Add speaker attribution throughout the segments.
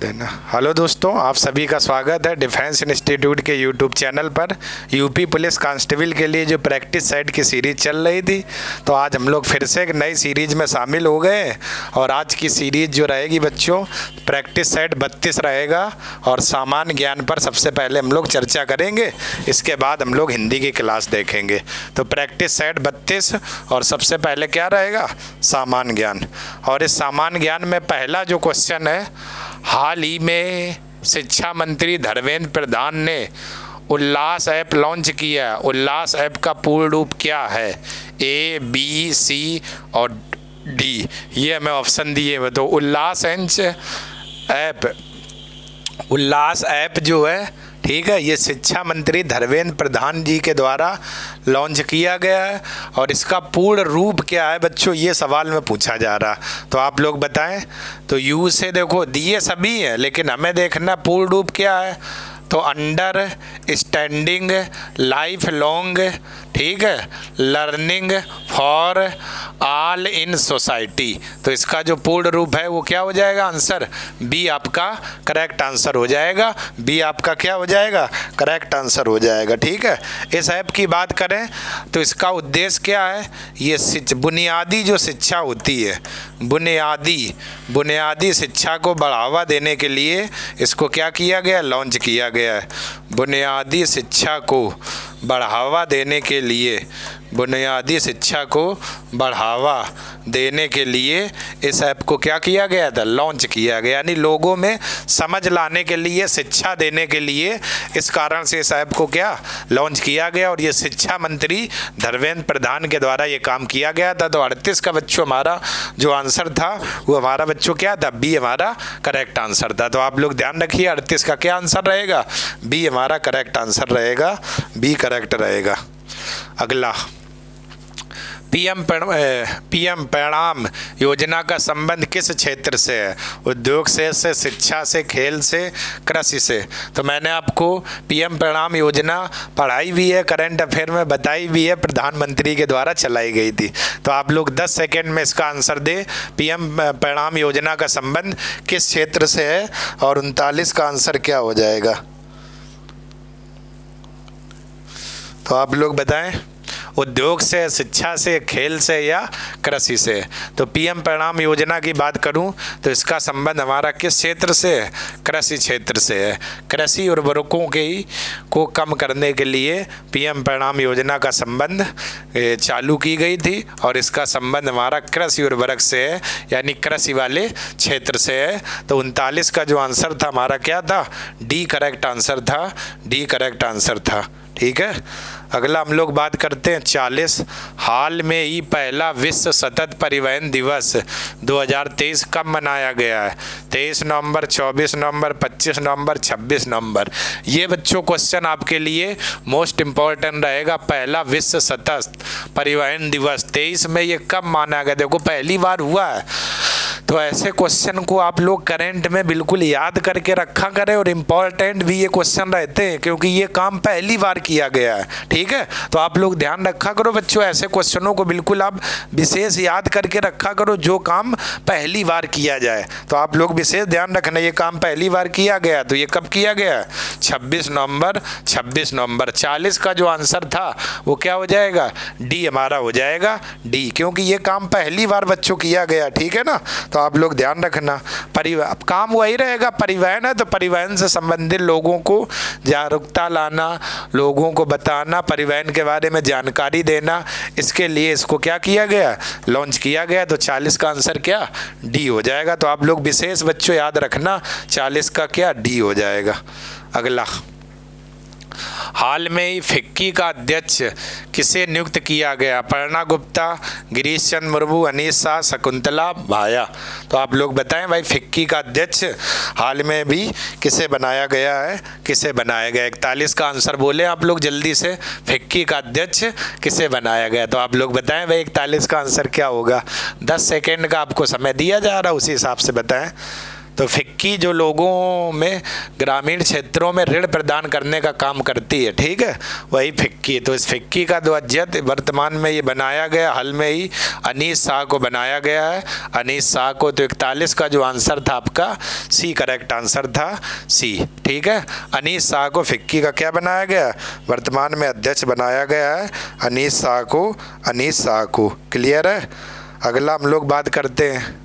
Speaker 1: देना। हेलो दोस्तों, आप सभी का स्वागत है डिफेंस इंस्टीट्यूट के यूट्यूब चैनल पर। यूपी पुलिस कांस्टेबल के लिए जो प्रैक्टिस सेट की सीरीज़ चल रही थी, तो आज हम लोग फिर से एक नई सीरीज़ में शामिल हो गए। और आज की सीरीज़ जो रहेगी बच्चों, प्रैक्टिस सेट 32 रहेगा और सामान्य ज्ञान पर सबसे पहले हम लोग चर्चा करेंगे। इसके बाद हम लोग हिंदी की क्लास देखेंगे। तो प्रैक्टिस सेट 32 और सबसे पहले क्या रहेगा, सामान्य ज्ञान। और इस सामान्य ज्ञान में पहला जो क्वेश्चन है, हाल ही में शिक्षा मंत्री धर्मेंद्र प्रधान ने उल्लास ऐप लॉन्च किया। उल्लास ऐप का पूर्ण रूप क्या है? ए, बी, सी और डी। ये हमें ऑप्शन दिए हुए। तो उल्लास ऐप जो है, ठीक है, ये शिक्षा मंत्री धर्मेंद्र प्रधान जी के द्वारा लॉन्च किया गया है। और इसका पूर्ण रूप क्या है बच्चों, ये सवाल में पूछा जा रहा। तो आप लोग बताएं। तो यू से देखो दिए सभी हैं, लेकिन हमें देखना पूर्ण रूप क्या है। तो अंडर स्टैंडिंग लाइफ लॉन्ग, ठीक है, learning for all in society. तो इसका जो पूर्ण रूप है वो क्या हो जाएगा, आंसर बी आपका करेक्ट आंसर हो जाएगा। बी आपका क्या हो जाएगा, करेक्ट आंसर हो जाएगा। ठीक है। इस ऐप की बात करें तो इसका उद्देश्य क्या है, ये बुनियादी जो शिक्षा होती है, बुनियादी शिक्षा को बढ़ावा देने के लिए इसको क्या किया गया, लॉन्च किया गया है। बुनियादी शिक्षा को बढ़ावा देने के लिए, बुनियादी शिक्षा को बढ़ावा देने के लिए इस ऐप को क्या किया गया था, लॉन्च किया गया। यानी लोगों में समझ लाने के लिए, शिक्षा देने के लिए, इस कारण से इस ऐप को क्या लॉन्च किया गया। और ये शिक्षा मंत्री धर्मेंद्र प्रधान के द्वारा ये काम किया गया था। तो 38 का बच्चों हमारा जो आंसर था वो हमारा बच्चों क्या था, बी हमारा करेक्ट आंसर था। तो आप लोग ध्यान रखिए, 38 का क्या आंसर रहेगा, बी हमारा करेक्ट आंसर रहेगा, बी करेक्ट रहेगा। अगला, पीएम परिणाम योजना का संबंध किस क्षेत्र से है? उद्योग से, शिक्षा से, खेल से, कृषि से। तो मैंने आपको पीएम परिणाम योजना पढ़ाई भी है, करंट अफेयर में बताई भी है, प्रधानमंत्री के द्वारा चलाई गई थी। तो आप लोग 10 सेकेंड में इसका आंसर दे। पीएम परिणाम योजना का संबंध किस क्षेत्र से है? और 39 का आंसर क्या हो जाएगा? तो आप लोग बताएं, उद्योग से, शिक्षा से, खेल से या कृषि से। तो पीएम परिणाम योजना की बात करूं तो इसका संबंध हमारा किस क्षेत्र से है, कृषि क्षेत्र से है। कृषि उर्वरकों को कम करने के लिए पीएम परिणाम योजना का संबंध चालू की गई थी। और इसका संबंध हमारा कृषि उर्वरक से है, यानी कृषि वाले क्षेत्र से है। तो 39 का जो आंसर था हमारा क्या था, डी करेक्ट आंसर था, डी करेक्ट आंसर था। ठीक है। अगला हम लोग बात करते हैं 40। हाल में ही पहला विश्व सतत परिवहन दिवस 2023 कब मनाया गया है? 23 नवंबर, 24 नवंबर, 25 नवंबर, 26 नवंबर। ये बच्चों क्वेश्चन आपके लिए मोस्ट इम्पॉर्टेंट रहेगा। पहला विश्व सतत परिवहन दिवस 23 में ये कब माना गया? देखो पहली बार हुआ है, तो ऐसे क्वेश्चन को आप लोग करंट में बिल्कुल याद करके रखा करें। और इम्पॉर्टेंट भी ये क्वेश्चन रहते हैं क्योंकि ये काम पहली बार किया गया है। ठीक है। तो आप लोग ध्यान रखा करो बच्चों, ऐसे क्वेश्चनों को बिल्कुल आप विशेष याद करके रखा करो जो काम पहली बार किया जाए। तो आप लोग विशेष ध्यान रखना, ये काम पहली बार किया गया, तो ये कब किया गया? 26 नवंबर, 26 नवंबर। 40 का जो आंसर था वो क्या हो जाएगा, डी हमारा हो जाएगा, डी, क्योंकि ये काम पहली बार बच्चों किया गया। ठीक है ना। तो आप लोग ध्यान रखना, अब काम वही रहेगा, परिवहन है तो परिवहन से संबंधित लोगों को जागरूकता लाना, लोगों को बताना, परिवहन के बारे में जानकारी देना, इसके लिए इसको क्या किया गया, लॉन्च किया गया। तो 40 का आंसर क्या, डी हो जाएगा। तो आप लोग विशेष बच्चों याद रखना, 40 का क्या, डी हो जाएगा। अगला, हाल में ही फिक्की का अध्यक्ष किसे नियुक्त किया गया? अपर्णा गुप्ता, गिरीश चंद्र मुर्मू, अनीश शाह, शकुंतला भाया। तो आप लोग बताएं भाई, फिक्की का अध्यक्ष हाल में भी किसे बनाया गया है, किसे बनाया गया? 41 का आंसर बोले आप लोग जल्दी से, फिक्की का अध्यक्ष किसे बनाया गया? तो आप लोग बताएं भाई 41 का आंसर क्या होगा। 10 सेकेंड का आपको समय दिया जा रहा है, उसी हिसाब से बताएं। तो फिक्की जो लोगों में ग्रामीण क्षेत्रों में ऋण प्रदान करने का काम करती है, ठीक है, वही फिक्की। तो इस फिक्की का जो अध्यक्ष वर्तमान में ये बनाया गया, हाल में ही अनीस शाह को बनाया गया है, अनीस शाह को। तो 41 का जो आंसर था आपका सी करेक्ट आंसर था, सी, ठीक है। अनीस शाह को फिक्की का क्या बनाया गया, वर्तमान में अध्यक्ष बनाया गया है, अनीस शाह को, अनीस शाह को। क्लियर है। अगला हम लोग बात करते हैं,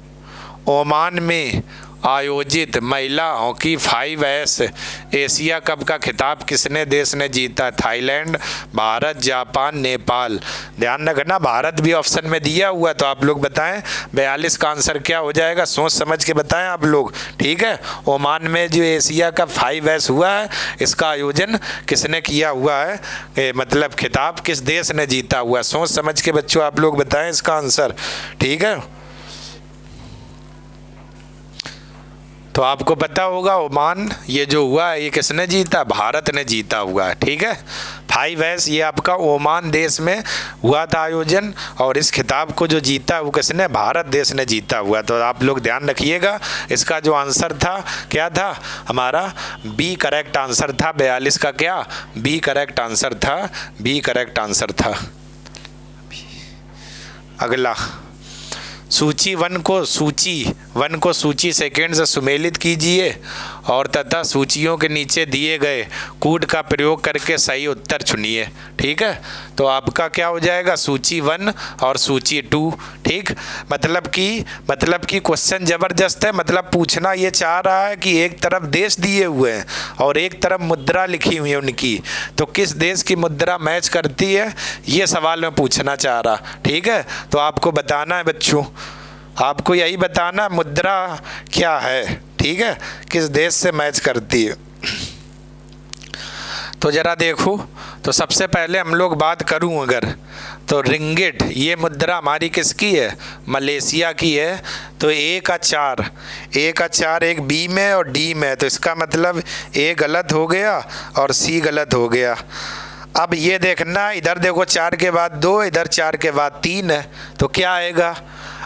Speaker 1: ओमान में आयोजित महिला हॉकी 5S एशिया कप का खिताब किसने देश ने जीता? Thailand, Bharat, Japan, Nepal. ध्यान रखना भारत भी ऑप्शन में दिया हुआ, तो आप लोग बताएं 42 का आंसर क्या हो जाएगा, सोच समझ के बताएं आप लोग, ठीक है। ओमान में जो एशिया कप 5S हुआ है, इसका आयोजन किसने किया हुआ है, मतलब खिताब किस देश ने जीता हुआ है, सोच समझ के बच्चों आप लोग बताएं इसका आंसर, ठीक है। तो आपको पता होगा ओमान ये जो हुआ है ये किसने जीता, भारत ने जीता हुआ है, ठीक है। 5S ये आपका ओमान देश में हुआ था आयोजन, और इस खिताब को जो जीता वो किसने, भारत देश ने जीता हुआ। तो आप लोग ध्यान रखिएगा, इसका जो आंसर था क्या था हमारा, बी करेक्ट आंसर था। 42 का क्या, बी करेक्ट आंसर था, बी करेक्ट आंसर था। अगला, सूची वन को सूची सेकंड से सुमेलित कीजिए और तथा सूचियों के नीचे दिए गए कूट का प्रयोग करके सही उत्तर चुनिए, ठीक है। तो आपका क्या हो जाएगा, सूची 1 और सूची 2, ठीक। मतलब कि क्वेश्चन जबरदस्त है, मतलब पूछना ये चाह रहा है कि एक तरफ देश दिए हुए हैं और एक तरफ मुद्रा लिखी हुई है उनकी, तो किस देश की मुद्रा मैच करती है, ये सवाल मैं पूछना चाह रहा, ठीक है। तो आपको बताना है बच्चों, आपको यही बताना मुद्रा क्या है, ठीक है, किस देश से मैच करती है। तो जरा देखो, तो सबसे पहले हम लोग बात करूं अगर, तो रिंगिट ये मुद्रा हमारी किसकी है, मलेशिया की है। तो ए का 4 एक बी में और डी में, तो इसका मतलब ए गलत हो गया और सी गलत हो गया। अब ये देखना, इधर देखो 4 के बाद 2, इधर 4 के बाद 3 है, तो क्या आएगा।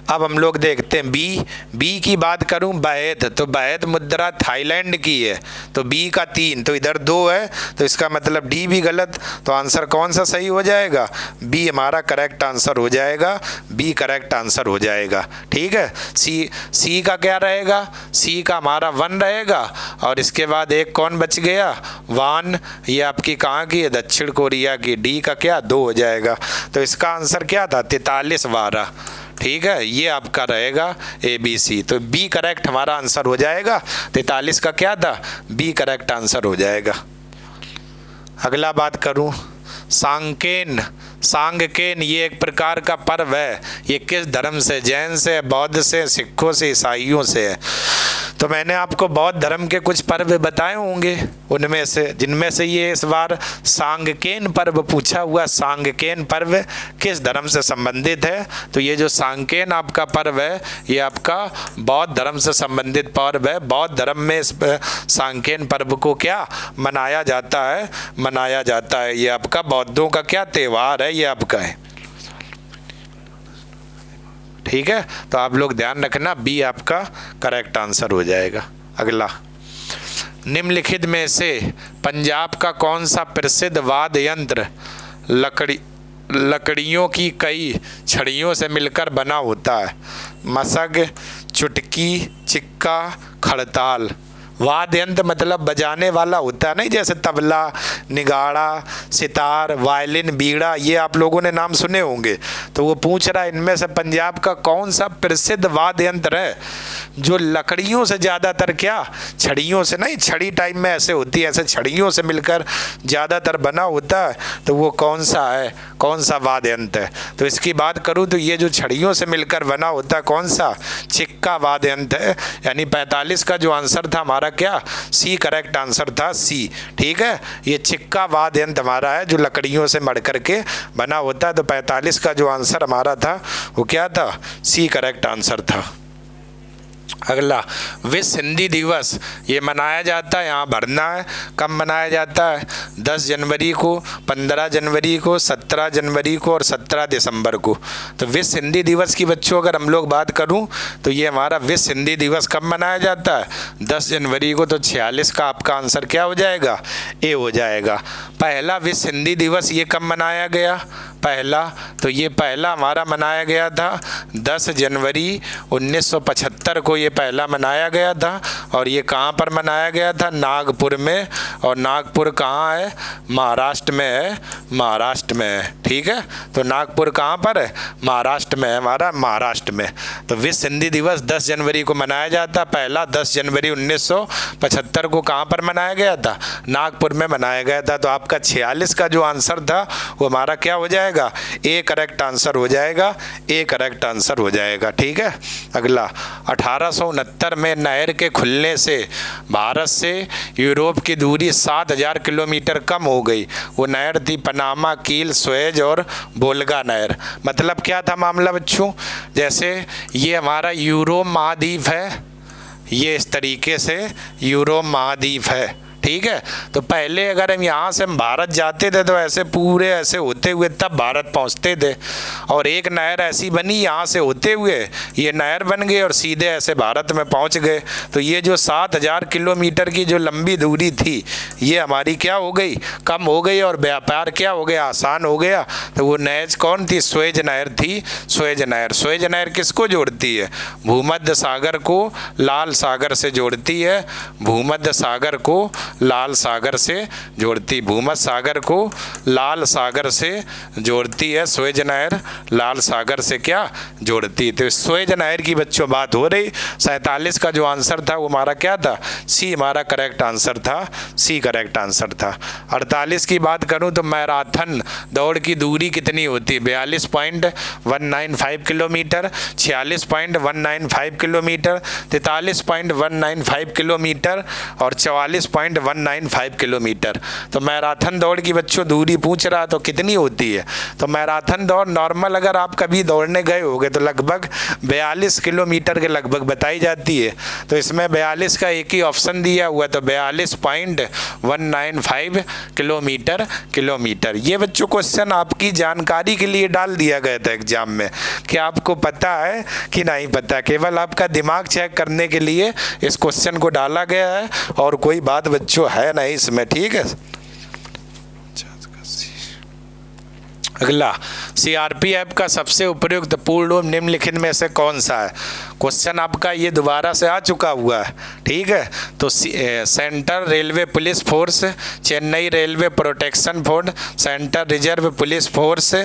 Speaker 1: अब हम लोग देखते हैं बी की बात करूं, बैध, तो बैध मुद्रा थाईलैंड की है, तो बी का 3, तो इधर 2 है, तो इसका मतलब डी भी गलत। तो आंसर कौन सा सही हो जाएगा, बी हमारा करेक्ट आंसर हो जाएगा, बी करेक्ट आंसर हो जाएगा, ठीक है। सी का क्या रहेगा, सी का हमारा 1 रहेगा, और इसके बाद एक कौन बच गया, वान, ये आपकी कहाँ की है, दक्षिण कोरिया की। डी का क्या 2 हो जाएगा, तो इसका आंसर क्या था, 43-12, ठीक है। ये आपका रहेगा ABC, तो बी करेक्ट हमारा आंसर हो जाएगा। 43 का क्या था, बी करेक्ट आंसर हो जाएगा। अगला बात करूं, सांगकेन ये एक प्रकार का पर्व है, ये किस धर्म से, जैन से, बौद्ध से, सिखों से, ईसाइयों से है। तो मैंने आपको बौद्ध धर्म के कुछ पर्व बताए होंगे, उनमें से जिनमें से ये इस बार सांगकेन पर्व पूछा हुआ। सांगकेन पर्व किस धर्म से संबंधित है, तो ये जो सांगकेन आपका पर्व है ये आपका बौद्ध धर्म से संबंधित पर्व है। बौद्ध धर्म में इस सांगकेन पर्व को क्या मनाया जाता है, ये आपका बौद्धों का क्या त्यौहार है, ये आपका है, ठीक है। तो आप लोग ध्यान रखना, बी आपका करेक्ट आंसर हो जाएगा। अगला, निम्नलिखित में से पंजाब का कौन सा प्रसिद्ध वाद्य यंत्र लकड़ियों की कई छड़ियों से मिलकर बना होता है? मसग, चुटकी, चिक्का, खड़ताल। वाद्य यंत्र मतलब बजाने वाला होता है, नहीं, जैसे तबला, निगाड़ा, सितार, वायलिन, बीड़ा, ये आप लोगों ने नाम सुने होंगे। तो वो पूछ रहा है इनमें से पंजाब का कौन सा प्रसिद्ध वाद्य यंत्र है जो लकड़ियों से ज़्यादातर, क्या छड़ियों से नहीं, छड़ी टाइप में ऐसे होती है, ऐसे छड़ियों से मिलकर ज़्यादातर बना होता है, तो वो कौन सा है, कौन सा वाद्य यंत्र है? तो इसकी बात करूँ तो ये जो छड़ियों से मिलकर बना होता है कौन सा, चिक्का वाद्य यंत्र है। यानी 45 का जो आंसर था हमारा क्या, सी करेक्ट आंसर था, सी, ठीक है। ये चिक्का वाद्य यंत्र हमारा है जो लकड़ियों से मड़ करके बना होता है। तो 45 का जो आंसर हमारा था वो क्या था, सी करेक्ट आंसर था। अगला, विश्व हिंदी दिवस ये मनाया जाता है, यहाँ भरना है। कब मनाया जाता है? 10 जनवरी को, 15 जनवरी को, 17 जनवरी को और 17 दिसंबर को। तो विश्व हिंदी दिवस की बच्चों अगर हम लोग बात करूं तो ये हमारा विश्व हिंदी दिवस कब मनाया जाता है? 10 जनवरी को। तो 46 का आपका आंसर क्या हो जाएगा? ए हो जाएगा। पहला विश्व हिंदी दिवस ये कब मनाया गया? पहला, तो ये पहला हमारा मनाया गया था 10 जनवरी 1975 को, ये पहला मनाया गया था। और ये कहाँ पर मनाया गया था? नागपुर में। और नागपुर कहाँ है? महाराष्ट्र में है, महाराष्ट्र में है। ठीक है, तो नागपुर कहाँ पर है? महाराष्ट्र में है, हमारा महाराष्ट्र में। तो विश्व हिंदी दिवस 10 जनवरी को मनाया जाता। पहला 10 जनवरी 1975 को कहाँ पर मनाया गया था? नागपुर में मनाया गया था। तो आपका 46 का जो आंसर था वो हमारा क्या हो जाएगा? ए करेक्ट आंसर हो जाएगा, ए करेक्ट आंसर हो जाएगा। ठीक है, अगला, 1869 में नहर के खुलने से भारत से यूरोप की दूरी 7000 किलोमीटर कम हो गई। वो नहर थी पनामा, कील, सुएज और वोल्गा नहर। मतलब क्या था मामला बच्चों? जैसे ये हमारा यूरोप महाद्वीप है, ये इस तरीके से यूरोप महाद्वीप है। ठीक है, तो पहले अगर हम यहाँ से हम भारत जाते थे तो ऐसे पूरे ऐसे होते हुए तब भारत पहुँचते थे। और एक नहर ऐसी बनी, यहाँ से होते हुए ये नहर बन गई और सीधे ऐसे भारत में पहुँच गए। तो ये जो 7000 किलोमीटर की जो लंबी दूरी थी ये हमारी क्या हो गई? कम हो गई। और व्यापार क्या हो गया? आसान हो गया। तो वो नहर कौन थी? सुएज नहर थी, सुएज नहर। सुएज नहर किसको जोड़ती है? भूमध्य सागर को लाल सागर से जोड़ती है, भूमध्य सागर को लाल सागर से जोड़ती, भूमध्य सागर को लाल सागर से जोड़ती है सुएज नहर, लाल सागर से क्या जोड़ती। तो सुएज नहर की बच्चों बात हो रही। 47 का जो आंसर था वो हमारा क्या था? सी हमारा करेक्ट आंसर था, सी करेक्ट आंसर था। 48 की बात करूं तो मैराथन दौड़ की दूरी कितनी होती है? 42.195 किलोमीटर, 46.195 किलोमीटर, 43.195 किलोमीटर और 44.195 किलोमीटर। तो मैराथन दौड़ की बच्चों दूरी पूछ रहा तो कितनी होती है? तो मैराथन दौड़ नॉर्मल अगर आप कभी दौड़ने गए होगे तो लगभग 42 किलोमीटर के लगभग बताई जाती है। तो इसमें 42 का एक ही ऑप्शन दिया हुआ है, तो 42.195 किलोमीटर। ये बच्चों क्वेश्चन आपकी जानकारी के लिए डाल दिया गया था एग्जाम में कि आपको पता है कि नहीं पता, केवल आपका दिमाग चेक करने के लिए इस क्वेश्चन को डाला गया है और कोई बात बच्चों है नहीं इसमें। ठीक है, अगला, सीआरपीएफ का सबसे उपयुक्त पूर्ण रूप निम्नलिखित में से कौन सा है? क्वेश्चन आपका ये दोबारा से आ चुका हुआ है। ठीक है, तो central railway police force, Chennai railway protection force, central reserve police force,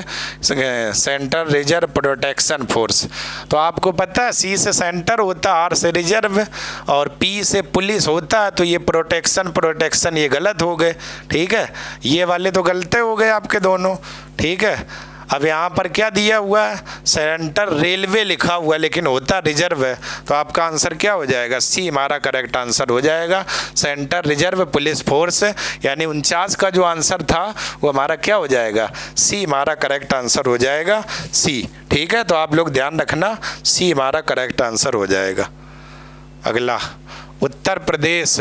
Speaker 1: central reserve protection force. तो आपको पता है सी से सेंटर होता है, आर से रिजर्व और पी से पुलिस होता है। तो ये प्रोटेक्शन ये गलत हो गए। ठीक है, ये वाले तो गलते हो गए आपके दोनों। ठीक है, अब यहाँ पर क्या दिया हुआ है? सेंट्रल रेलवे लिखा हुआ है लेकिन होता रिजर्व है। तो आपका आंसर क्या हो जाएगा? सी हमारा करेक्ट आंसर हो जाएगा, सेंट्रल रिजर्व पुलिस फोर्स। यानी 49 का जो आंसर था वो हमारा क्या हो जाएगा? सी हमारा करेक्ट आंसर हो जाएगा, सी। ठीक है, तो आप लोग ध्यान रखना, सी हमारा करेक्ट आंसर हो जाएगा। अगला, उत्तर प्रदेश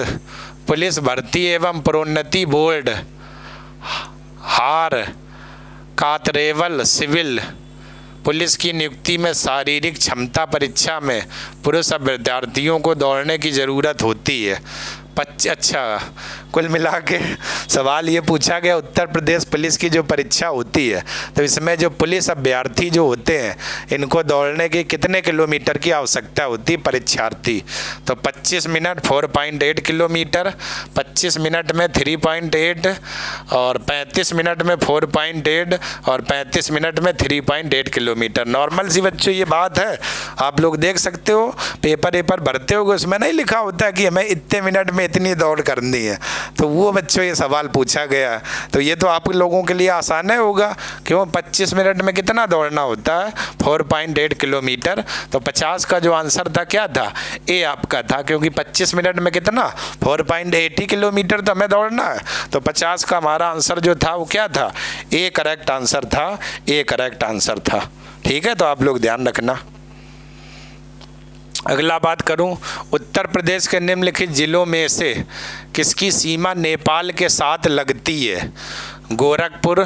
Speaker 1: पुलिस भर्ती एवं प्रोन्नति बोर्ड हार कातरेवल सिविल पुलिस की नियुक्ति में शारीरिक क्षमता परीक्षा में पुरुष विद्यार्थियों को दौड़ने की ज़रूरत होती है। अच्छा, कुल मिला के सवाल ये पूछा गया उत्तर प्रदेश पुलिस की जो परीक्षा होती है तो इसमें जो पुलिस अभ्यर्थी जो होते हैं इनको दौड़ने की कितने किलोमीटर की आवश्यकता होती है परीक्षार्थी? तो 25 मिनट 4.8 किलोमीटर, 25 मिनट में 3.8 और 35 मिनट में 4.8 और 35 मिनट में 3.8 किलोमीटर। नॉर्मल सी बच्चों ये बात है, आप लोग देख सकते हो पेपर भरते हो उसमें नहीं लिखा होता है कि हमें इतने मिनट में इतनी दौड़ करनी है। तो वो बच्चों ये सवाल पूछा गया, तो ये तो आप लोगों के लिए आसान है होगा। क्यों? 25 मिनट में कितना दौड़ना होता है? 4.8 किलोमीटर। तो 50 का जो आंसर था क्या था? ए आपका था, क्योंकि 25 मिनट में कितना 4.8 किलोमीटर तो हमें दौड़ना है। तो 50 का हमारा आंसर जो था वो क्या था? ए करेक्ट आंसर था, ए करेक्ट आंसर था। ठीक है, तो आप लोग ध्यान रखना। अगला बात करूं, उत्तर प्रदेश के निम्नलिखित जिलों में से किसकी सीमा नेपाल के साथ लगती है? गोरखपुर,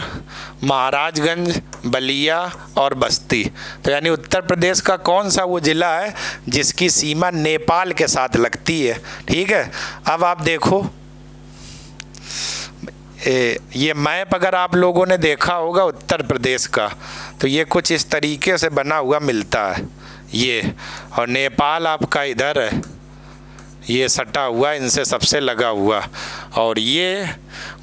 Speaker 1: महाराजगंज, बलिया और बस्ती। तो यानी उत्तर प्रदेश का कौन सा वो ज़िला है जिसकी सीमा नेपाल के साथ लगती है? ठीक है, अब आप देखो ये मैप अगर आप लोगों ने देखा होगा उत्तर प्रदेश का, तो ये कुछ इस तरीके से बना हुआ मिलता है ये, और नेपाल आपका इधर है, ये सटा हुआ इनसे सबसे लगा हुआ, और ये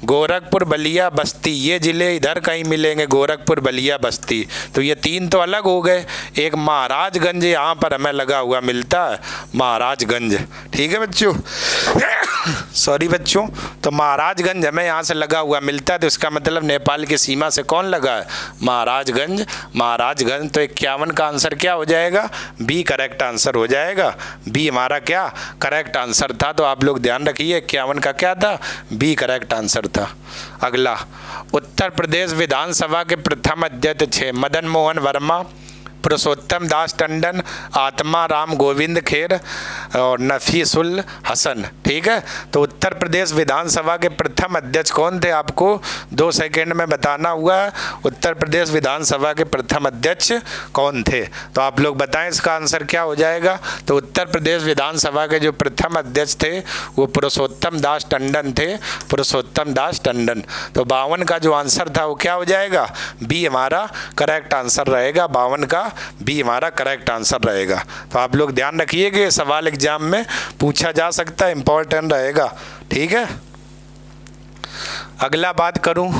Speaker 1: गोरखपुर, बलिया, बस्ती, ये ज़िले इधर कहीं मिलेंगे, गोरखपुर, बलिया, बस्ती। तो ये तीन तो अलग हो गए। एक महाराजगंज यहाँ पर हमें लगा हुआ मिलता है, महाराजगंज। ठीक है बच्चों, सॉरी बच्चों, तो महाराजगंज हमें यहाँ से लगा हुआ मिलता है, तो इसका मतलब नेपाल की सीमा से कौन लगा है? महाराजगंज। महाराजगंज। तो 51 का आंसर क्या हो जाएगा? बी करेक्ट आंसर हो जाएगा। बी हमारा क्या करेक्ट आंसर था। तो आप लोग ध्यान रखिए 51 का क्या था? बी करेक्ट आंसर था। अगला, उत्तर प्रदेश विधानसभा के प्रथम अध्यक्ष थे मदन मोहन वर्मा, पुरुषोत्तम दास टंडन, आत्मा राम गोविंद खेर और नफीसुल हसन। ठीक है, तो उत्तर प्रदेश विधानसभा के प्रथम अध्यक्ष कौन थे? आपको 2 सेकंड में बताना हुआ। उत्तर प्रदेश विधानसभा के प्रथम अध्यक्ष कौन थे? तो आप लोग बताएं इसका आंसर क्या हो जाएगा। तो उत्तर प्रदेश विधानसभा के जो प्रथम अध्यक्ष थे वो पुरुषोत्तम दास टंडन थे, पुरुषोत्तम दास टंडन। तो 52 का जो आंसर था वो क्या हो जाएगा? बी हमारा करेक्ट आंसर रहेगा। 52 का बी हमारा करेक्ट आंसर रहेगा। तो आप लोग ध्यान रखिएगा, ये सवाल एग्जाम में पूछा जा सकता है, इंपॉर्टेंट रहेगा। ठीक है, अगला बात करूं,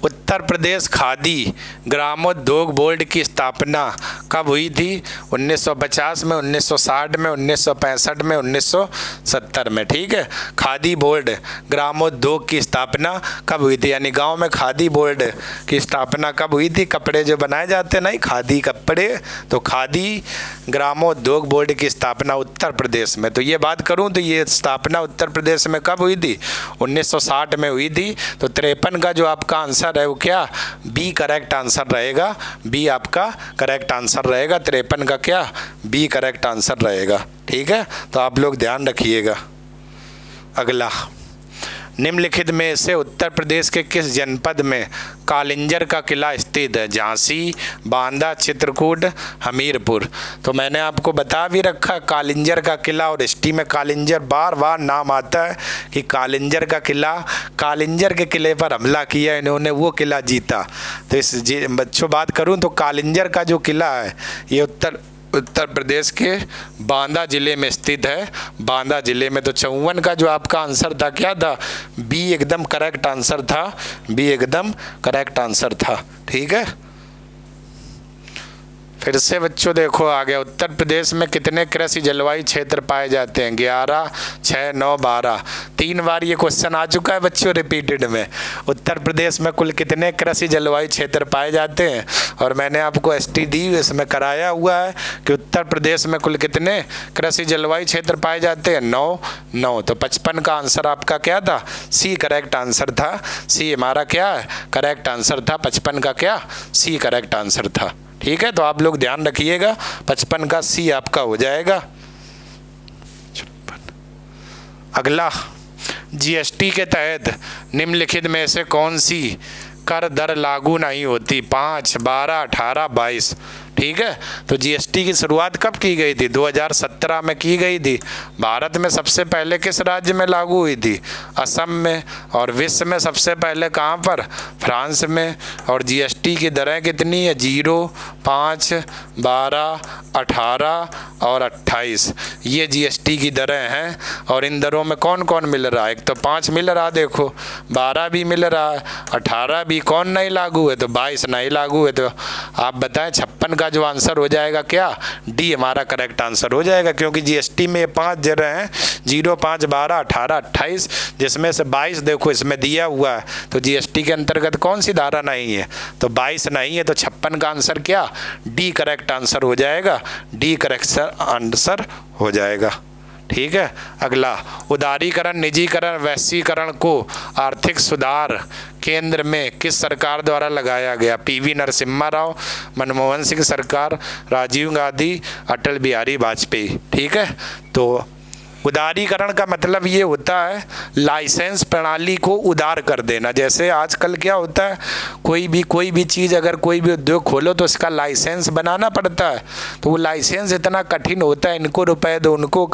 Speaker 1: उत्तर प्रदेश खादी ग्रामोद्योग बोर्ड की स्थापना कब हुई थी? 1950 में, 1960 में, 1965 में, 1970 में। ठीक है, खादी बोर्ड ग्रामोद्योग की स्थापना कब हुई थी? यानी गांव में खादी बोर्ड की स्थापना कब हुई थी? कपड़े जो बनाए जाते हैं ना, खादी कपड़े, तो खादी ग्रामोद्योग बोर्ड की स्थापना उत्तर प्रदेश में। तो ये बात करूं तो ये स्थापना उत्तर प्रदेश में कब हुई थी? 1960 में हुई थी। तो 53 का जो आपका आंसर है वो क्या? बी करेक्ट आंसर रहेगा। बी आपका करेक्ट आंसर रहेगा। 53 का क्या? बी करेक्ट आंसर रहेगा। ठीक है, तो आप लोग ध्यान रखिएगा। अगला, निम्नलिखित में से उत्तर प्रदेश के किस जनपद में कालिंजर का किला स्थित है? झांसी, बांदा, चित्रकूट, हमीरपुर। तो मैंने आपको बता भी रखा कालिंजर का किला, और हिस्ट्री में कालिंजर बार बार नाम आता है कि कालिंजर का किला, कालिंजर के किले पर हमला किया इन्होंने, वो किला जीता। तो इस बच्चों बात करूं तो कालिंजर का जो किला है ये उत्तर प्रदेश के बांदा ज़िले में स्थित है, बांदा ज़िले में। तो 54 का जो आपका आंसर था क्या था? बी एकदम करेक्ट आंसर था। बी एकदम करेक्ट आंसर था। ठीक है, फिर से बच्चों देखो आ गया, उत्तर प्रदेश में कितने कृषि जलवायु क्षेत्र पाए जाते हैं? 11, 6, 9, 12। 3 बार ये क्वेश्चन आ चुका है बच्चों रिपीटेड में। उत्तर प्रदेश में कुल कितने कृषि जलवायु क्षेत्र पाए जाते हैं? और मैंने आपको एसटी दी, इसमें कराया हुआ है कि उत्तर प्रदेश में कुल कितने कृषि जलवायु क्षेत्र पाए जाते हैं? 9। तो 55 का आंसर आपका क्या था? सी करेक्ट आंसर था। सी हमारा क्या है? करेक्ट आंसर था। 55 का क्या? सी करेक्ट आंसर था। ठीक है, तो आप लोग ध्यान रखिएगा 55 का सी आपका हो जाएगा। अगला, जीएसटी के तहत निम्नलिखित में से कौन सी कर दर लागू नहीं होती? 5, 12, 18, 22। ठीक है, तो जीएसटी की शुरुआत कब की गई थी? 2017 में की गई थी। भारत में सबसे पहले किस राज्य में लागू हुई थी? असम में। और विश्व में सबसे पहले कहाँ पर? फ्रांस में। और जीएसटी की दरें कितनी है? 0, 5, 12, 18 और 28। ये जीएसटी की दरें हैं। और इन दरों में कौन कौन मिल रहा है? एक तो 5 मिल रहा, देखो 12 भी मिल रहा है, 18 भी कौन नहीं लागू है? तो 22 नहीं लागू है। तो आप बताएं 56 का जो आंसर हो जाएगा क्या? डी हमारा करेक्ट आंसर हो जाएगा, क्योंकि जीएसटी में 5 जगह हैं, 0, 5, 12, 18, 28, जिसमें से 22 देखो इसमें दिया हुआ है। तो जीएसटी के अंतर्गत कौन सी धारा नहीं है? तो 22 नहीं है। तो 56 का आंसर क्या? डी करेक्ट आंसर हो जाएगा। डी करेक्ट आंसर हो जाएगा। ठीक है। अगला, उदारीकरण, निजीकरण, वैश्वीकरण को आर्थिक सुधार केंद्र में किस सरकार द्वारा लगाया गया? पीवी नरसिम्हा राव, मनमोहन सिंह सरकार, राजीव गांधी, अटल बिहारी वाजपेयी। ठीक है। तो उदारीकरण का मतलब ये होता है लाइसेंस प्रणाली को उदार कर देना। जैसे आजकल क्या होता है, कोई भी चीज़, अगर कोई भी उद्योग खोलो तो इसका लाइसेंस बनाना पड़ता है। तो वो लाइसेंस इतना कठिन होता है, इनको रुपए दो, उनको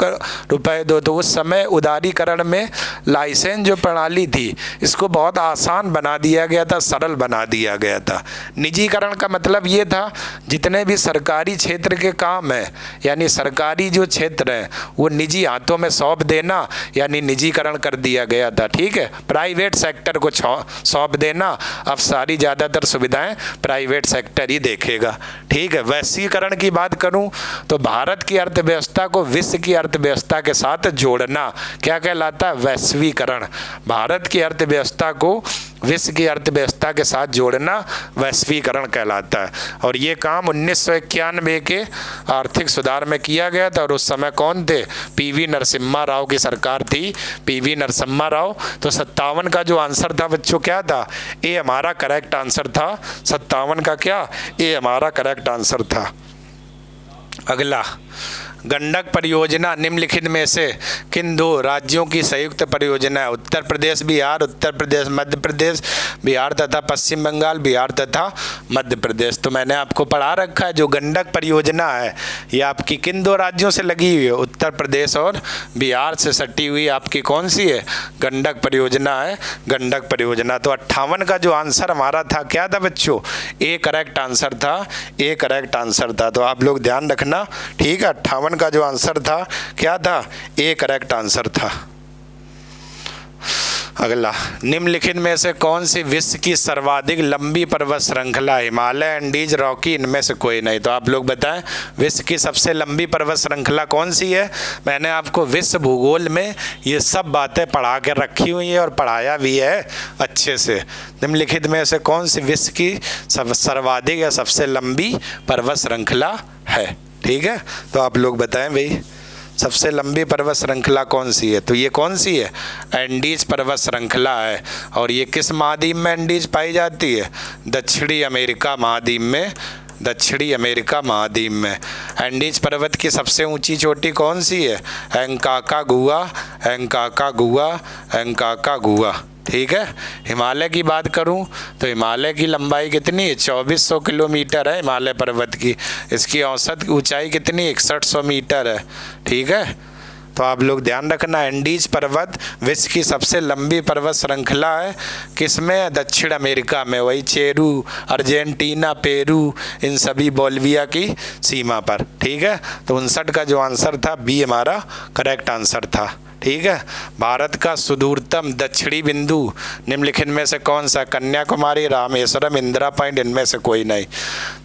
Speaker 1: रुपए दो। तो उस समय उदारीकरण में लाइसेंस जो प्रणाली थी इसको बहुत आसान बना दिया गया था, सरल बना दिया गया था। निजीकरण का मतलब ये था जितने भी सरकारी क्षेत्र के काम हैं, यानी सरकारी जो क्षेत्र है वो निजी हाथों में सौंप देना, यानी निजीकरण कर दिया गया था। ठीक है। प्राइवेट सेक्टर को सौंप देना, अब सारी ज़्यादातर सुविधाएं प्राइवेट सेक्टर ही देखेगा। ठीक है। वैश्वीकरण की बात करूं तो भारत की अर्थव्यवस्था को विश्व की अर्थव्यवस्था के साथ जोड़ना क्या कहलाता है? वैश्वीकरण। भारत की अर्थव्यवस्था को विश्व की अर्थव्यवस्था के साथ जोड़ना वैश्वीकरण कहलाता है। और ये काम 1991 के आर्थिक सुधार में किया गया था। और उस समय कौन थे? पीवी नरसिम्हा राव की सरकार थी, पीवी नरसिम्हा राव। तो 57 का जो आंसर था बच्चों क्या था? ए हमारा करेक्ट आंसर था। 57 का क्या? ए हमारा करेक्ट आंसर था। अगला, गंडक परियोजना निम्नलिखित में से किन दो राज्यों की संयुक्त परियोजना है? उत्तर प्रदेश बिहार, उत्तर प्रदेश मध्य प्रदेश, बिहार तथा पश्चिम बंगाल, बिहार तथा मध्य प्रदेश। तो मैंने आपको पढ़ा रखा है जो गंडक परियोजना है ये आपकी किन दो राज्यों से लगी हुई है? उत्तर प्रदेश और बिहार से सटी हुई आपकी कौन सी है? गंडक परियोजना है, गंडक परियोजना। तो 58 का जो आंसर हमारा था क्या था बच्चों? ए करेक्ट आंसर था, ए करेक्ट आंसर था। तो आप लोग ध्यान रखना। ठीक है। 58 का जो आंसर था क्या था? ए करेक्ट आंसर था। अगला, निम्नलिखित में से कौन सी विश्व की सर्वाधिक लंबी पर्वत श्रृंखला? हिमालय, एंडीज, रॉकी, इनमें से कोई नहीं। तो आप लोग बताएं विश्व की सबसे लंबी पर्वत श्रृंखला कौन सी है? मैंने आपको विश्व भूगोल में ये सब बातें पढ़ा के रखी हुई है और पढ़ाया भी है अच्छे से। निम्नलिखित में से कौन सी विश्व की सर्वाधिक या सबसे लंबी पर्वत श्रृंखला है? ठीक है। तो आप लोग बताएं भाई सबसे लंबी पर्वत श्रृंखला कौन सी है? तो ये कौन सी है? एंडीज पर्वत श्रृंखला है। और ये किस महाद्वीप में एंडीज पाई जाती है? दक्षिणी अमेरिका महाद्वीप में, दक्षिणी अमेरिका महाद्वीप में। एंडीज पर्वत की सबसे ऊंची चोटी कौन सी है? एंकाकागुआ, एंकाकागुआ, एंकाकागुआ। ठीक है। हिमालय की बात करूं तो हिमालय की लंबाई कितनी है? 2400 किलोमीटर है हिमालय पर्वत की। इसकी औसत ऊंचाई कितनी? 6100 मीटर है। ठीक है। तो आप लोग ध्यान रखना, एंडीज पर्वत विश्व की सबसे लंबी पर्वत श्रृंखला है। किसमें? दक्षिण अमेरिका में। वही चेरू, अर्जेंटीना, पेरू, इन सभी बोलिविया की सीमा पर। ठीक है। तो 59 का जो आंसर था बी हमारा करेक्ट आंसर था। ठीक है। भारत का सुदूरतम दक्षिणी बिंदु निम्नलिखित में से कौन सा? कन्याकुमारी, रामेश्वरम, इंदिरा पॉइंट, इनमें से कोई नहीं।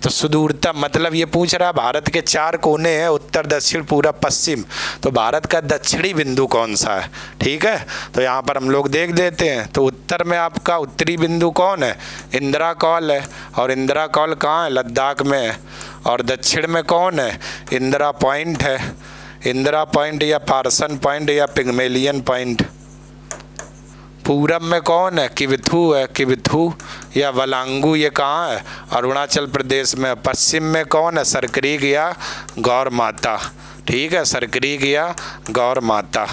Speaker 1: तो सुदूरतम मतलब ये पूछ रहा है भारत के 4 कोने हैं, उत्तर, दक्षिण, पूर्व, पश्चिम। तो भारत का दक्षिणी बिंदु कौन सा है? ठीक है। तो यहाँ पर हम लोग देख देते हैं। तो उत्तर में आपका उत्तरी बिंदु कौन है? इंदिरा कौल है। और इंदिरा कौल कहाँ है? लद्दाख में है। और दक्षिण में कौन है? इंदिरा पॉइंट है। इंदिरा पॉइंट या पार्सन पॉइंट या पिग्मेलियन पॉइंट। पूरब में कौन है? किबिथू है, किबिथू या वलांगू, ये कहाँ है? अरुणाचल प्रदेश में। पश्चिम में कौन है? सरक्रीक या गौर माता। ठीक है। सरक्रीक या गौर माता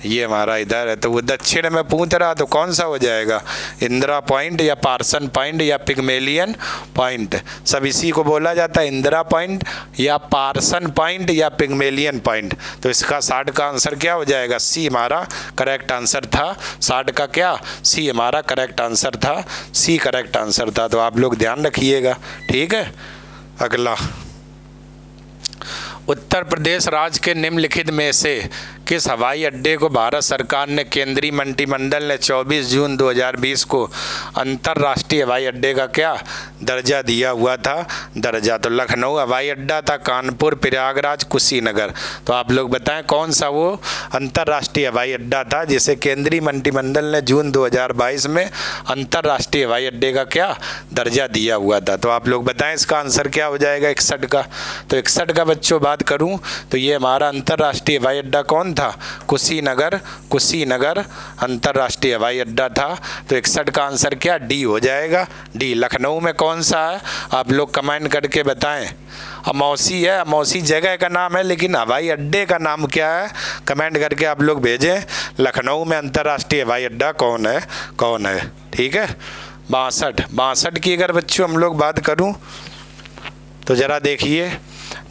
Speaker 1: ये हमारा इधर है। तो वो दक्षिण में पूछ रहा तो कौन सा हो जाएगा? इंदिरा पॉइंट या पार्सन पॉइंट या पिग्मेलियन पॉइंट। सब इसी को बोला जाता है, इंदिरा पॉइंट या पार्सन पॉइंट या पिग्मेलियन पॉइंट। तो इसका 60 का आंसर क्या हो जाएगा? सी हमारा करेक्ट आंसर था। 60 का क्या? सी हमारा करेक्ट आंसर था। सी करेक्ट आंसर था। तो आप लोग ध्यान रखिएगा। ठीक है। अगला, उत्तर प्रदेश राज्य के निम्नलिखित में से किस हवाई अड्डे को भारत सरकार ने केंद्रीय मंत्रिमंडल ने 24 जून 2020 को अंतर्राष्ट्रीय हवाई अड्डे का क्या दर्जा दिया हुआ था? दर्जा। तो लखनऊ हवाई अड्डा था, कानपुर, प्रयागराज, कुशीनगर। तो आप लोग बताएं कौन सा वो अंतर्राष्ट्रीय हवाई अड्डा था जिसे केंद्रीय मंत्रिमंडल ने जून 2022 में अंतर्राष्ट्रीय हवाई अड्डे का क्या दर्जा दिया हुआ था? तो आप लोग बताएं इसका आंसर क्या हो जाएगा? 61 का। तो 61 का बच्चों बात करूं तो ये हमारा अंतर्राष्ट्रीय हवाई अड्डा कौन था? था? कुशीनगर अंतर्राष्ट्रीय हवाई अड्डा था। तो 61 का आंसर क्या? डी हो जाएगा, डी। लखनऊ में कौन सा है? आप लोग कमेंट करके बताएं। अमौसी है, अमौसी जगह का नाम है, लेकिन हवाई अड्डे का नाम क्या है? कमेंट करके आप लोग भेजें। लखनऊ में अंतर्राष्ट्रीय हवाई अड्डा कौन है? ठीक है। 62 की अगर बच्चों हम लोग बात करूं तो जरा देखिए,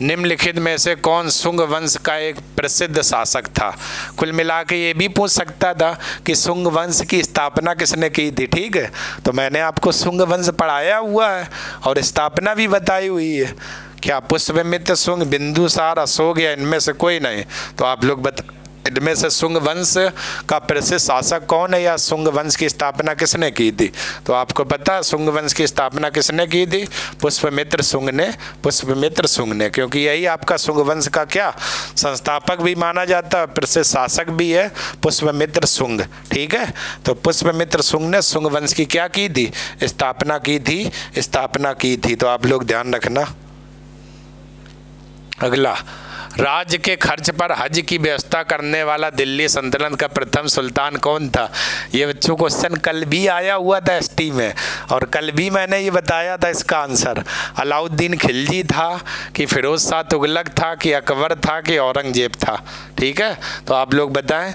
Speaker 1: निम्नलिखित में से कौन शुंग वंश का एक प्रसिद्ध शासक था? कुल मिला के ये भी पूछ सकता था कि शुंग वंश की स्थापना किसने की थी। ठीक है, तो मैंने आपको शुंग वंश पढ़ाया हुआ है और स्थापना भी बताई हुई है। क्या पुष्यमित्र, शुंग, बिंदुसार, अशोक या इनमें से कोई नहीं? तो आप लोग बता, इनमें से शुंग वंश का प्रसिद्ध शासक कौन है या शुंग वंश की स्थापना किसने की थी? तो आपको पता है शुंग वंश की स्थापना किसने की थी? पुष्यमित्र शुंग ने, क्योंकि यही आपका शुंग वंश का क्या संस्थापक भी माना जाता है, प्रसिद्ध शासक भी है पुष्यमित्र शुंग। ठीक है, तो पुष्यमित्र शुंग ने शुंग वंश की क्या की थी? स्थापना की थी। तो आप लोग ध्यान रखना। अगला, राज्य के खर्च पर हज की व्यवस्था करने वाला दिल्ली सल्तनत का प्रथम सुल्तान कौन था? ये बच्चों क्वेश्चन कल भी आया हुआ था एसटी में, और कल भी मैंने ये बताया था इसका आंसर। अलाउद्दीन खिलजी था कि फिरोज शाह तुगलक था कि अकबर था कि औरंगजेब था? ठीक है, तो आप लोग बताएं।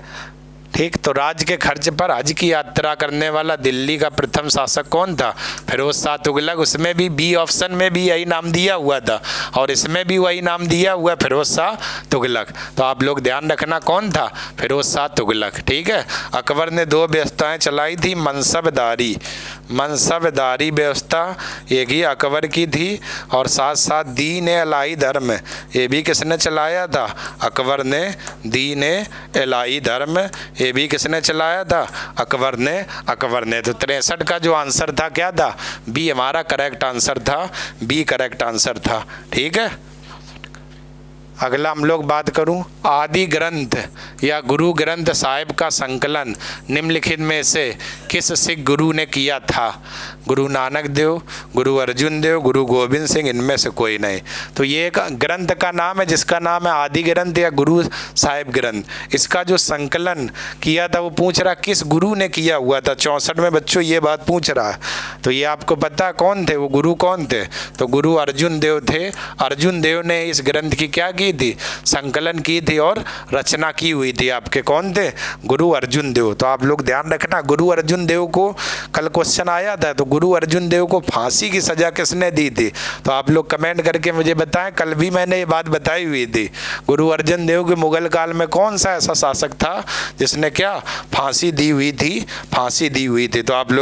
Speaker 1: ठीक, तो राज्य के खर्च पर हज की यात्रा करने वाला दिल्ली का प्रथम शासक कौन था? फिरोज शाह तुगलक। उसमें भी बी ऑप्शन में भी यही नाम दिया हुआ था और इसमें भी वही नाम दिया हुआ, फिरोज शाह तुगलक। तो आप लोग ध्यान रखना कौन था? फिरोज शाह तुगलक। ठीक है, अकबर ने 2 व्यवस्थाएं चलाई थी, मनसबदारी व्यवस्था एक ही अकबर की थी, और साथ साथ दीन इलाही धर्म, ये भी किसने चलाया था? अकबर ने। दीन इलाही धर्म ये भी किसने चलाया था? अकबर ने। तो 63 का जो आंसर था क्या था? बी हमारा करेक्ट आंसर था, बी करेक्ट आंसर था। ठीक है, अगला हम लोग बात करूं, आदि ग्रंथ या गुरु ग्रंथ साहिब का संकलन निम्नलिखित में से किस सिख गुरु ने किया था? गुरु नानक देव, गुरु अर्जुन देव, गुरु गोविंद सिंह, इनमें से कोई नहीं। तो ये एक ग्रंथ का नाम है जिसका नाम है आदि ग्रंथ या गुरु साहिब ग्रंथ। इसका जो संकलन किया था वो पूछ रहा किस गुरु ने किया हुआ था। 64 में बच्चों ये बात पूछ रहा है, तो ये आपको पता कौन थे? वो गुरु कौन थे? तो गुरु अर्जुन देव थे। अर्जुन देव ने इस ग्रंथ की क्या की थी? संकलन की थी और रचना की हुई थी। आपके कौन थे? गुरु अर्जुन देव। तो आप लोग ध्यान रखना, गुरु अर्जुन देव को कल क्वेश्चन आया था, तो गुरु अर्जुन देव को फांसी की सजा किसने दी थी? तो आप लोग कमेंट करके मुझे बताएं। कल भी मैंने ये बात बताई हुई थी। गुरु अर्जुन देव के मुगल काल में कौन सा ऐसा शासक था जिसने क्या फांसी दी हुई थी? तो आप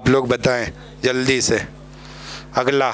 Speaker 1: लोग बताएं जल्दी से। अगला,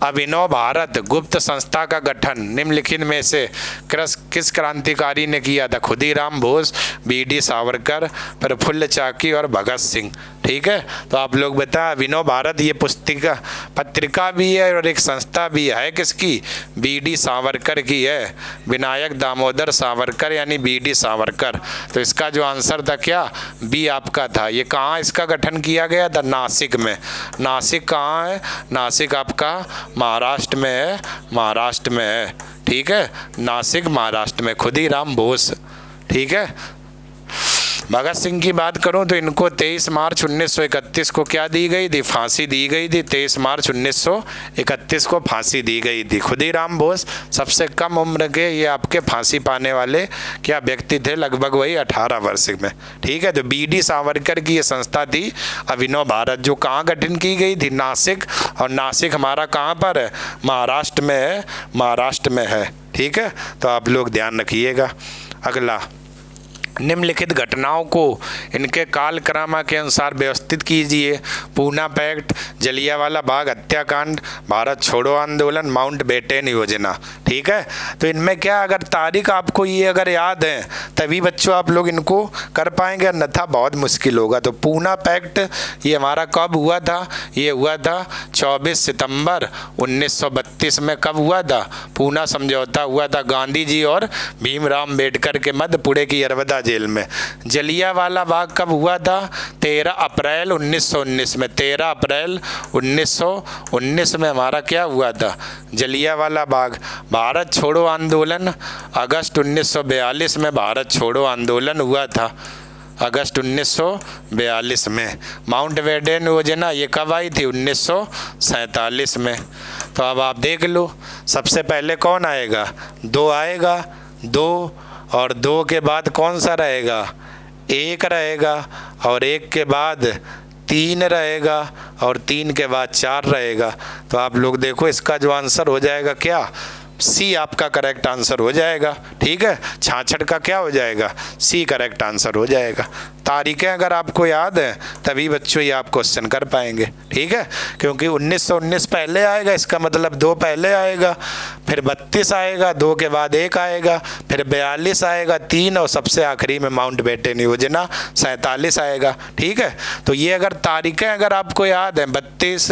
Speaker 1: अभिनव भारत गुप्त संस्था का गठन निम्नलिखित में से किस क्रांतिकारी ने किया था? खुदीराम बोस, बीडी सावरकर, प्रफुल्ल चाकी और भगत सिंह। ठीक है, तो आप लोग बताएं। अभिनव भारत ये पत्रिका भी है और एक संस्था भी है। किसकी? बीडी सावरकर की है, विनायक दामोदर सावरकर यानी बीडी सावरकर। तो इसका जो आंसर था क्या? बी आपका था। ये कहाँ इसका गठन किया गया था? नासिक में। नासिक कहाँ है? नासिक आपका महाराष्ट्र में है। ठीक है, नासिक महाराष्ट्र में। खुदीराम बोस। ठीक है, भगत सिंह की बात करूं तो इनको 23 मार्च 1931 को क्या दी गई थी? फांसी दी गई थी। 23 मार्च 1931 को फांसी दी गई थी। खुदीराम बोस सबसे कम उम्र के ये आपके फांसी पाने वाले क्या व्यक्ति थे? लगभग वही 18 वर्ष में। ठीक है, तो बीडी सावरकर की ये संस्था थी अभिनव भारत, जो कहाँ गठन की गई थी? नासिक। और नासिक हमारा कहाँ पर है? महाराष्ट्र में है। ठीक है, तो आप लोग ध्यान रखिएगा। अगला, निम्नलिखित घटनाओं को इनके कालक्रम के अनुसार व्यवस्थित कीजिए। पूना पैक्ट, जलियांवाला बाग हत्याकांड, भारत छोड़ो आंदोलन, माउंटबेटन योजना। ठीक है, तो इनमें क्या अगर तारीख आपको ये अगर याद है तभी बच्चों आप लोग इनको कर पाएंगे, अन्यथा बहुत मुश्किल होगा। तो पूना पैक्ट ये हमारा कब हुआ था? ये हुआ था 24 सितंबर 1932 में। कब हुआ था? पूना समझौता हुआ था गांधी जी और भीमराव अम्बेडकर के मध्य पुणे की यरवदा जेल में। जलियांवाला बाग कब हुआ था? 13 अप्रैल 1919 में। 13 अप्रैल 1919 में हमारा क्या हुआ था? जलियांवाला बाग। भारत छोड़ो आंदोलन अगस्त 1942 में भारत छोड़ो आंदोलन हुआ था, अगस्त 1942 में। माउंटबेटन योजना ये कब आई थी? 1947 में। तो अब आप देख लो, सबसे पहले कौन आएगा? 2 आएगा, 2, और 2 के बाद कौन सा रहेगा? 1 रहेगा, और 1 के बाद 3 रहेगा, और 3 के बाद 4 रहेगा। तो आप लोग देखो इसका जो आंसर हो जाएगा क्या? सी आपका करेक्ट आंसर हो जाएगा। ठीक है, 66 का क्या हो जाएगा? सी करेक्ट आंसर हो जाएगा। तारीखें अगर आपको याद है तभी बच्चों ये आप क्वेश्चन कर पाएंगे। ठीक है, क्योंकि 1919 पहले आएगा, इसका मतलब 2 पहले आएगा, फिर 32 आएगा, 2 के बाद 1 आएगा, फिर 42 आएगा, 3, और सबसे आखिरी में माउंटबेटन योजना 47 आएगा। ठीक है, तो ये अगर तारीखें अगर आपको याद है 32,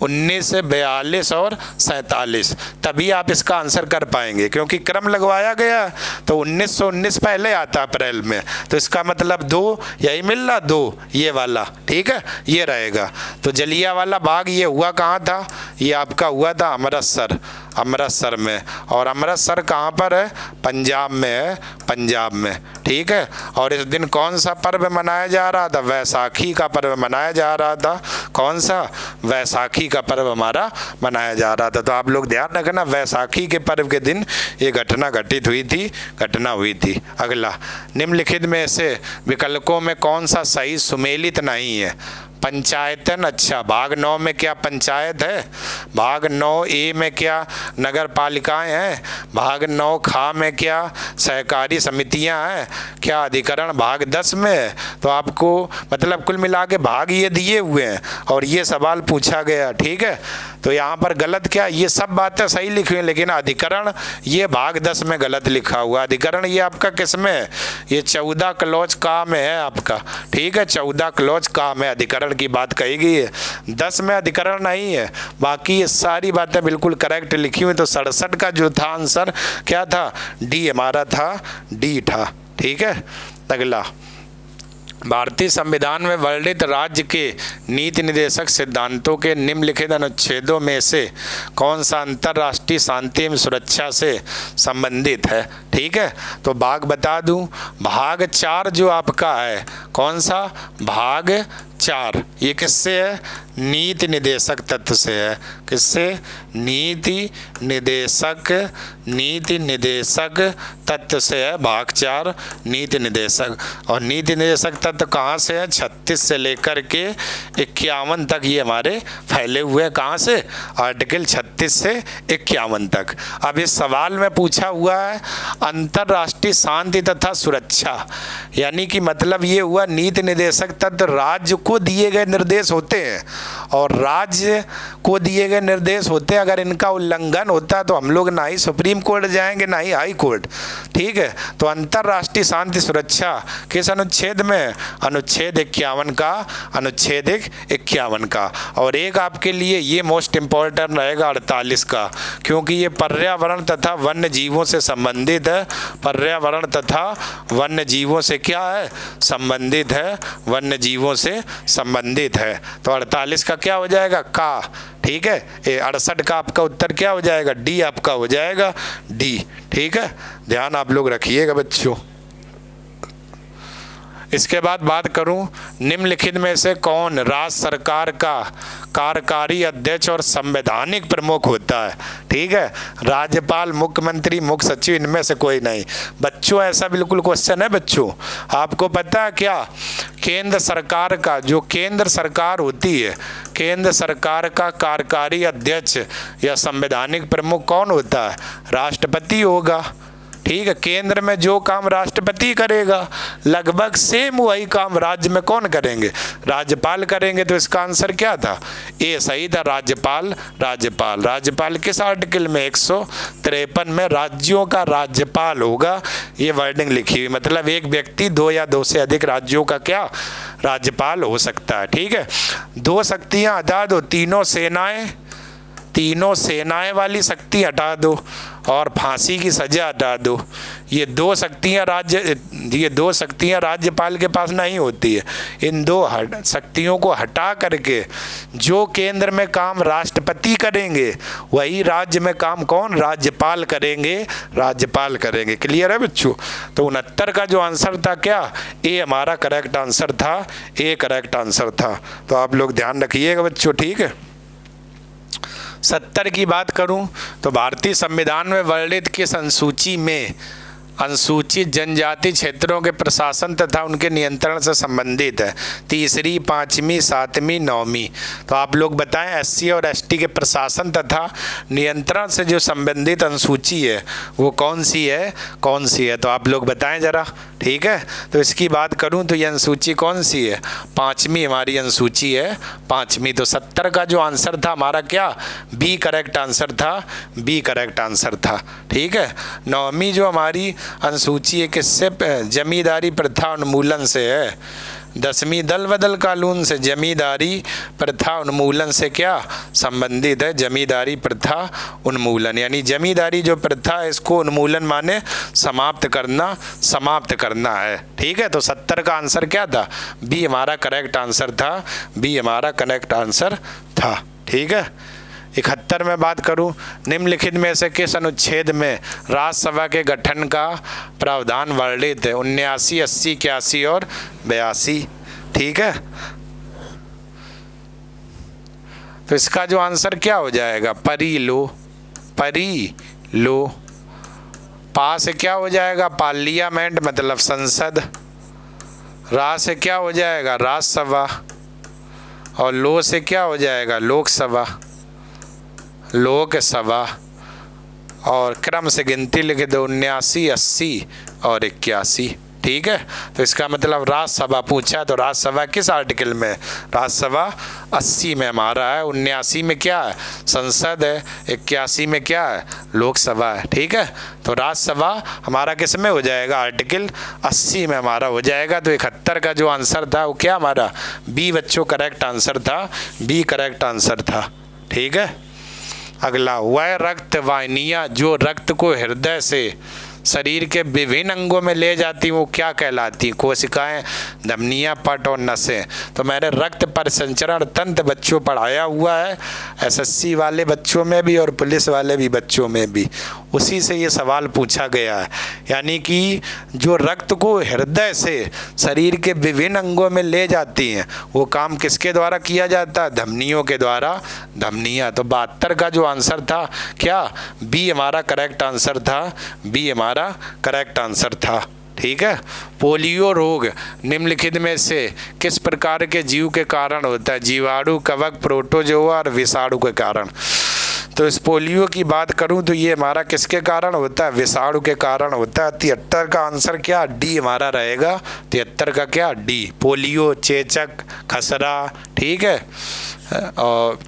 Speaker 1: 19, 42 और 47, तभी आप इसका आंसर कर पाएंगे, क्योंकि क्रम लगवाया गया तो 1919 पहले आता अप्रैल में, तो इसका मतलब 2 यही मिल रहा, 2 ये वाला। ठीक है, ये रहेगा। तो जलियांवाला बाग ये हुआ कहाँ था? ये आपका हुआ था अमृतसर, अमृतसर में। और अमृतसर कहाँ पर है? पंजाब में है, पंजाब में। ठीक है, और इस दिन कौन सा पर्व मनाया जा रहा था? वैसाखी का पर्व मनाया जा रहा था। कौन सा? वैसाखी का पर्व हमारा मनाया जा रहा था। तो आप लोग ध्यान रखना, वैसाखी के पर्व के दिन ये घटना घटित हुई थी, घटना हुई थी। अगला, निम्नलिखित में से विकल्पों में कौन सा सही सुमेलित नहीं है? पंचायतन। अच्छा, भाग 9 में क्या पंचायत है? भाग 9A में क्या नगर पालिकाएँ हैं? भाग 9 में क्या सहकारी समितियां हैं? क्या अधिकरण भाग 10 में है? तो आपको मतलब कुल मिला के भाग ये दिए हुए हैं और ये सवाल पूछा गया। ठीक है, तो यहाँ पर गलत क्या? ये सब बातें सही लिखी हुई, लेकिन अधिकरण ये भाग 10 में गलत लिखा हुआ। अधिकरण ये आपका किस में है? ये 14 क्लॉज का में है आपका। ठीक है, 14 क्लॉज का में अधिकरण की बात कही गई है, 10 में अधिकरण नहीं है। बाकी ये सारी बातें बिल्कुल करेक्ट लिखी हुई। तो 67 का जो था आंसर क्या था? डी हमारा था, डी था। ठीक है, अगला, भारतीय संविधान में वर्णित राज्य के नीति निर्देशक सिद्धांतों के निम्नलिखित अनुच्छेदों में से कौन सा अंतर्राष्ट्रीय शांति एवं सुरक्षा से संबंधित है? ठीक है, तो भाग बता दूं, भाग 4 जो आपका है, कौन सा? भाग 4, ये किससे है? नीति निर्देशक तत्व से है। किससे? नीति निर्देशक तत्व से है भाग 4, नीति निर्देशक। और नीति निर्देशक तत्व कहाँ से है? 36 से लेकर के 51 तक ये हमारे फैले हुए हैं। कहाँ से? आर्टिकल 36 से 51 तक। अब इस सवाल में पूछा हुआ है अंतर्राष्ट्रीय शांति तथा सुरक्षा, यानी कि मतलब ये हुआ नीति निर्देशक तत्व राज्य को दिए गए निर्देश होते हैं, और राज्य को दिए गए निर्देश होते हैं। अगर इनका उल्लंघन होता है तो हम लोग ना ही सुप्रीम कोर्ट जाएंगे ना ही हाई कोर्ट। ठीक है, तो अंतर्राष्ट्रीय शांति सुरक्षा किस अनुच्छेद में? अनुच्छेद 51 का, अनुच्छेद 51 का। और एक आपके लिए ये मोस्ट इम्पोर्टेंट रहेगा 48 का, क्योंकि ये पर्यावरण तथा वन्य जीवों से संबंधित है। पर्यावरण तथा वन्य जीवों से क्या है? संबंधित है, वन्य जीवों से संबंधित है। तो 48 का क्या हो जाएगा? का। ठीक है, 68 का आपका उत्तर क्या हो जाएगा? डी आपका हो जाएगा, डी। ठीक है, ध्यान आप लोग रखिएगा बच्चों। इसके बाद बात करूं, निम्नलिखित में से कौन राज्य सरकार का कार्यकारी अध्यक्ष और संवैधानिक प्रमुख होता है? ठीक है, राज्यपाल, मुख्यमंत्री, मुख्य सचिव, इनमें से कोई नहीं। बच्चों ऐसा बिल्कुल क्वेश्चन है बच्चों, आपको पता है क्या? केंद्र सरकार का, जो केंद्र सरकार होती है, केंद्र सरकार का कार्यकारी अध्यक्ष या संवैधानिक प्रमुख कौन होता है? राष्ट्रपति होगा। ठीक है, केंद्र में जो काम राष्ट्रपति करेगा लगभग सेम वही काम राज्य में कौन करेंगे? राज्यपाल करेंगे। तो इसका आंसर क्या था? ए सही था, राज्यपाल। राज्यपाल, राज्यपाल किस आर्टिकल में? 153 में राज्यों का राज्यपाल होगा, ये वर्डिंग लिखी हुई। मतलब एक व्यक्ति 2 या 2 से अधिक राज्यों का क्या राज्यपाल हो सकता है। ठीक है, 2 शक्तियां हटा दो, तीनों सेनाएं वाली शक्ति हटा दो, और फांसी की सजा हटा दो। ये दो शक्तियां राज्यपाल के पास नहीं होती है। इन दो शक्तियों को हटा करके जो केंद्र में काम राष्ट्रपति करेंगे वही राज्य में काम कौन, राज्यपाल करेंगे, राज्यपाल करेंगे। क्लियर है बच्चों? तो 69 का जो आंसर था क्या, ए हमारा करेक्ट आंसर था, ए करेक्ट आंसर था। तो आप लोग ध्यान रखिएगा बच्चों, ठीक है। 70 की बात करूं तो भारतीय संविधान में वर्णित किस अनुसूची में अनुसूचित जनजाति क्षेत्रों के प्रशासन तथा उनके नियंत्रण से संबंधित है? तीसरी, पाँचवीं, सातवीं, नौवीं। तो आप लोग बताएं एससी और एसटी के प्रशासन तथा नियंत्रण से जो संबंधित अनुसूची है वो कौन सी है, कौन सी है? तो आप लोग बताएं ज़रा, ठीक है। तो इसकी बात करूं तो ये अनुसूची कौन सी है, पाँचवीं हमारी अनुसूची है, पाँचवीं। तो 70 का जो आंसर था हमारा क्या, बी करेक्ट आंसर था, बी करेक्ट आंसर था, ठीक है। नौवीं जो हमारी अनुसूची है किससे, जमींदारी प्रथा उन्मूलन से है। 10वीं दल बदल कानून से जमींदारी प्रथा उन्मूलन से क्या संबंधित है, जमींदारी प्रथा उन्मूलन। यानी जमींदारी जो प्रथा है इसको उन्मूलन माने समाप्त करना, समाप्त करना है, ठीक है। तो 70 का आंसर क्या था, बी हमारा करेक्ट आंसर था, बी हमारा करेक्ट आंसर था, ठीक है। 71 में बात करूं, निम्नलिखित में से किस अनुच्छेद में राज्यसभा के गठन का प्रावधान वर्णित है? 79, 80, 81 और 82, ठीक है। तो इसका जो आंसर क्या हो जाएगा, परी लो, परी लो। पा से क्या हो जाएगा, पार्लियामेंट मतलब संसद। रा से क्या हो जाएगा, राज्यसभा। और लो से क्या हो जाएगा, लोकसभा, लोकसभा। और क्रम से गिनती लिख दो, 79, 80 और 81, ठीक है। तो इसका मतलब राज्यसभा पूछा तो राज्यसभा किस आर्टिकल में, राज्यसभा 80 में हमारा है, 79 में क्या है, संसद है, 81 में क्या है, लोकसभा है, ठीक है। तो राज्यसभा हमारा किस में हो जाएगा, आर्टिकल 80 में हमारा हो जाएगा। तो 71 का जो आंसर था वो क्या हमारा, बी बच्चों करेक्ट आंसर था, बी करेक्ट आंसर था, ठीक है। अगला, वह रक्त वाहिनियाँ जो रक्त को हृदय से शरीर के विभिन्न अंगों में ले जाती वो क्या कहलाती, कोशिकाएं, धमनियाँ, पट और नसें। तो मैंने रक्त परिसंचरण तंत्र बच्चों पढ़ाया हुआ है, एसएससी वाले बच्चों में भी और पुलिस वाले भी बच्चों में भी, उसी से ये सवाल पूछा गया है। यानी कि जो रक्त को हृदय से शरीर के विभिन्न अंगों में ले जाती हैं वो काम किसके द्वारा किया जाता है, धमनियों के द्वारा, धमनियाँ। तो 72 का जो आंसर था क्या, बी हमारा करेक्ट आंसर था, बी हमारा करेक्ट आंसर था, ठीक है। पोलियो रोग निम्नलिखित में से किस प्रकार के जीव के कारण होता है, जीवाणु, कवक, प्रोटोजोआ और विषाणु के कारण। तो इस पोलियो की बात करूं तो ये हमारा किसके कारण होता है, विषाणु के कारण होता है। 73 का आंसर क्या, डी हमारा रहेगा, 73 का क्या, डी। पोलियो, चेचक, खसरा, ठीक है, और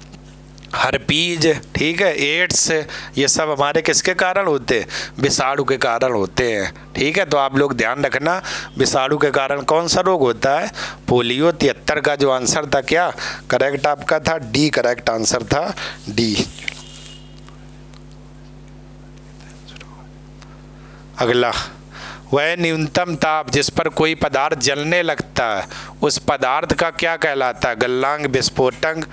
Speaker 1: हर्पीज, ठीक है, एड्स, ये सब हमारे किसके कारण होते हैं, विषाणु के कारण होते हैं, ठीक है। तो आप लोग ध्यान रखना विषाणु के कारण कौन सा रोग होता है, पोलियो। 73 का जो आंसर था क्या करेक्ट आपका था, डी करेक्ट आंसर था, डी। अगला, वह न्यूनतम ताप जिस पर कोई पदार्थ जलने लगता है उस पदार्थ का क्या कहलाता है, गलनांक, विस्फोटक,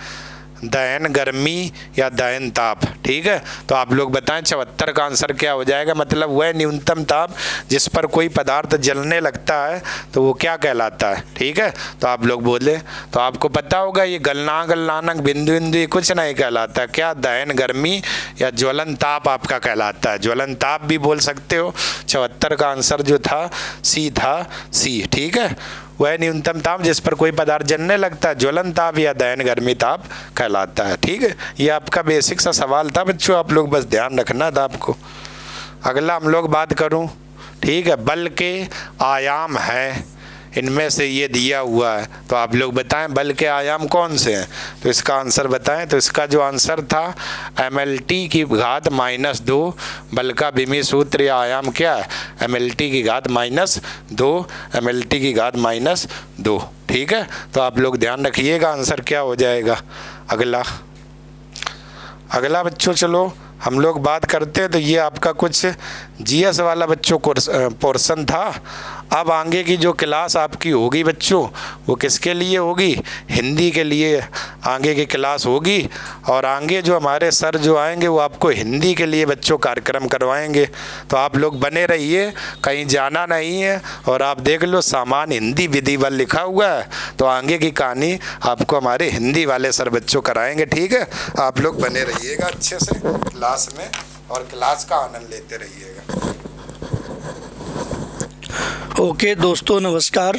Speaker 1: दहन गर्मी या दहन ताप, ठीक है। तो आप लोग बताएं 74 का आंसर क्या हो जाएगा, मतलब वह न्यूनतम ताप जिस पर कोई पदार्थ जलने लगता है तो वो क्या कहलाता है, ठीक है। तो आप लोग बोले तो आपको पता होगा ये गलनांक, गलनानक, बिंदु बिंदु कुछ नहीं कहलाता, क्या दहन गर्मी या ज्वलन ताप आपका कहलाता है, ज्वलन ताप भी बोल सकते हो। 74 का आंसर जो था सी था, सी, ठीक है। वह न्यूनतम ताप जिस पर कोई पदार्थ जलने लगता है ज्वलन ताप या दहन गर्मी ताप कहलाता है, ठीक है। ये आपका बेसिक सा सवाल था बच्चों, आप लोग बस ध्यान रखना था आपको। अगला हम लोग बात करूं, ठीक है, बल के आयाम है इनमें से ये दिया हुआ है, तो आप लोग बताएं बल के आयाम कौन से हैं, तो इसका आंसर बताएं। तो इसका जो आंसर था mLT की घात -2, बल का विमीय सूत्र या आयाम क्या है, mLT की घात -2, mLT की घात -2, ठीक है। तो आप लोग ध्यान रखिएगा आंसर क्या हो जाएगा। अगला बच्चों चलो हम लोग बात करते हैं तो ये आपका कुछ जीएस वाला बच्चों पोर्शन था। अब आगे की जो क्लास आपकी होगी बच्चों, वो किसके लिए होगी? हिंदी के लिए आगे की क्लास होगी। और आगे जो हमारे सर जो आएंगे वो आपको हिंदी के लिए बच्चों कार्यक्रम करवाएंगे। तो आप लोग बने रहिए, कहीं जाना नहीं है। और आप देख लो सामान्य हिंदी विधि बल लिखा हुआ है, तो आगे की कहानी आपको हमारे हिंदी वाले सर बच्चों कराएंगे। ठीक है, आप लोग बने रहिएगा अच्छे से क्लास में और क्लास का आनंद लेते रहिएगा।
Speaker 2: ओके दोस्तों, नमस्कार।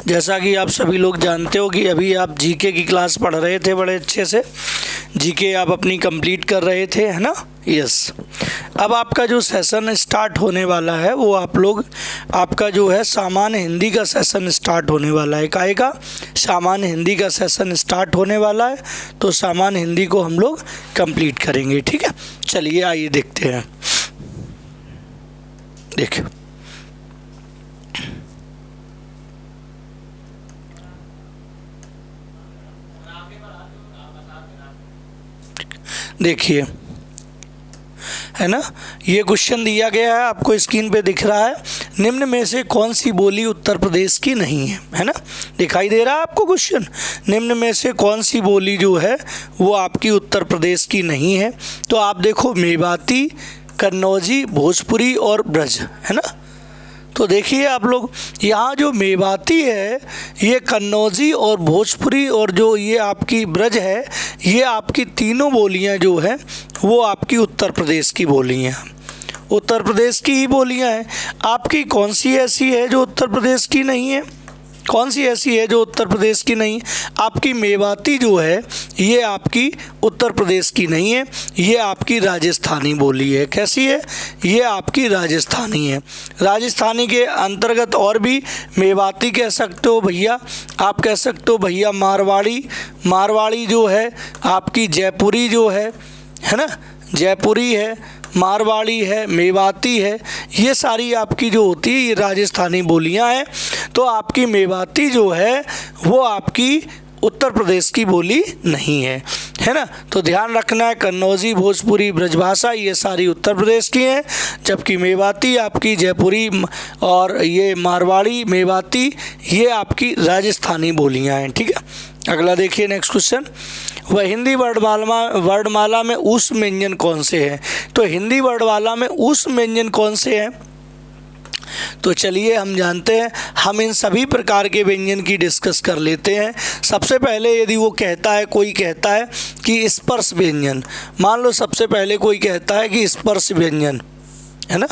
Speaker 2: जैसा कि आप सभी लोग जानते हो कि अभी आप जीके की क्लास पढ़ रहे थे, बड़े अच्छे से जीके आप अपनी कंप्लीट कर रहे थे, है ना? यस। अब आपका जो सेशन स्टार्ट होने वाला है वो आपका जो है सामान्य हिंदी का सेशन स्टार्ट होने वाला है। काहे का? सामान्य हिंदी का सेशन स्टार्ट होने वाला है, तो सामान्य हिंदी को हम लोग कंप्लीट करेंगे। ठीक है, चलिए आइए देखते हैं। देखिए, देखिए, है ना, ये क्वेश्चन दिया गया है, आपको स्क्रीन पे दिख रहा है। निम्न में से कौन सी बोली उत्तर प्रदेश की नहीं है ना? दिखाई दे रहा है आपको क्वेश्चन? निम्न में से कौन सी बोली जो है वो आपकी उत्तर प्रदेश की नहीं है? तो आप देखो, मेवाती, कन्नौजी, भोजपुरी और ब्रज, है ना? तो देखिए आप लोग, यहाँ जो मेवाती है, ये कन्नौजी और भोजपुरी और जो ये आपकी ब्रज है, ये आपकी तीनों बोलियाँ जो हैं वो आपकी उत्तर प्रदेश की बोलियाँ हैं, उत्तर प्रदेश की ही बोलियाँ हैं। आपकी कौन सी ऐसी है जो उत्तर प्रदेश की नहीं है? कौन सी ऐसी है जो उत्तर प्रदेश की नहीं है? आपकी मेवाती जो है ये आपकी उत्तर प्रदेश की नहीं है, ये आपकी राजस्थानी बोली है। कैसी है? ये आपकी राजस्थानी है। राजस्थानी के अंतर्गत और भी मेवाती कह सकते हो भैया, आप कह सकते हो भैया मारवाड़ी, मारवाड़ी जो है आपकी जयपुरी जो है ना, जयपुरी है, मारवाड़ी है, मेवाती है, ये सारी आपकी जो होती है ये राजस्थानी बोलियां हैं। तो आपकी मेवाती जो है वो आपकी उत्तर प्रदेश की बोली नहीं है ना? तो ध्यान रखना है, कन्नौजी, भोजपुरी, ब्रजभाषा ये सारी उत्तर प्रदेश की हैं, जबकि मेवाती आपकी जयपुरी और ये मारवाड़ी, मेवाती ये आपकी राजस्थानी बोलियां हैं। ठीक है, अगला देखिए, नेक्स्ट क्वेश्चन। वह हिंदी वर्णमाला में उस व्यंजन कौन से हैं? तो हिंदी वर्णमाला में उस व्यंजन कौन से हैं? तो चलिए हम जानते हैं, हम इन सभी प्रकार के व्यंजन की डिस्कस कर लेते हैं। सबसे पहले यदि वो कहता है, कोई कहता है कि स्पर्श व्यंजन, मान लो सबसे पहले कोई कहता है कि स्पर्श व्यंजन, है ना?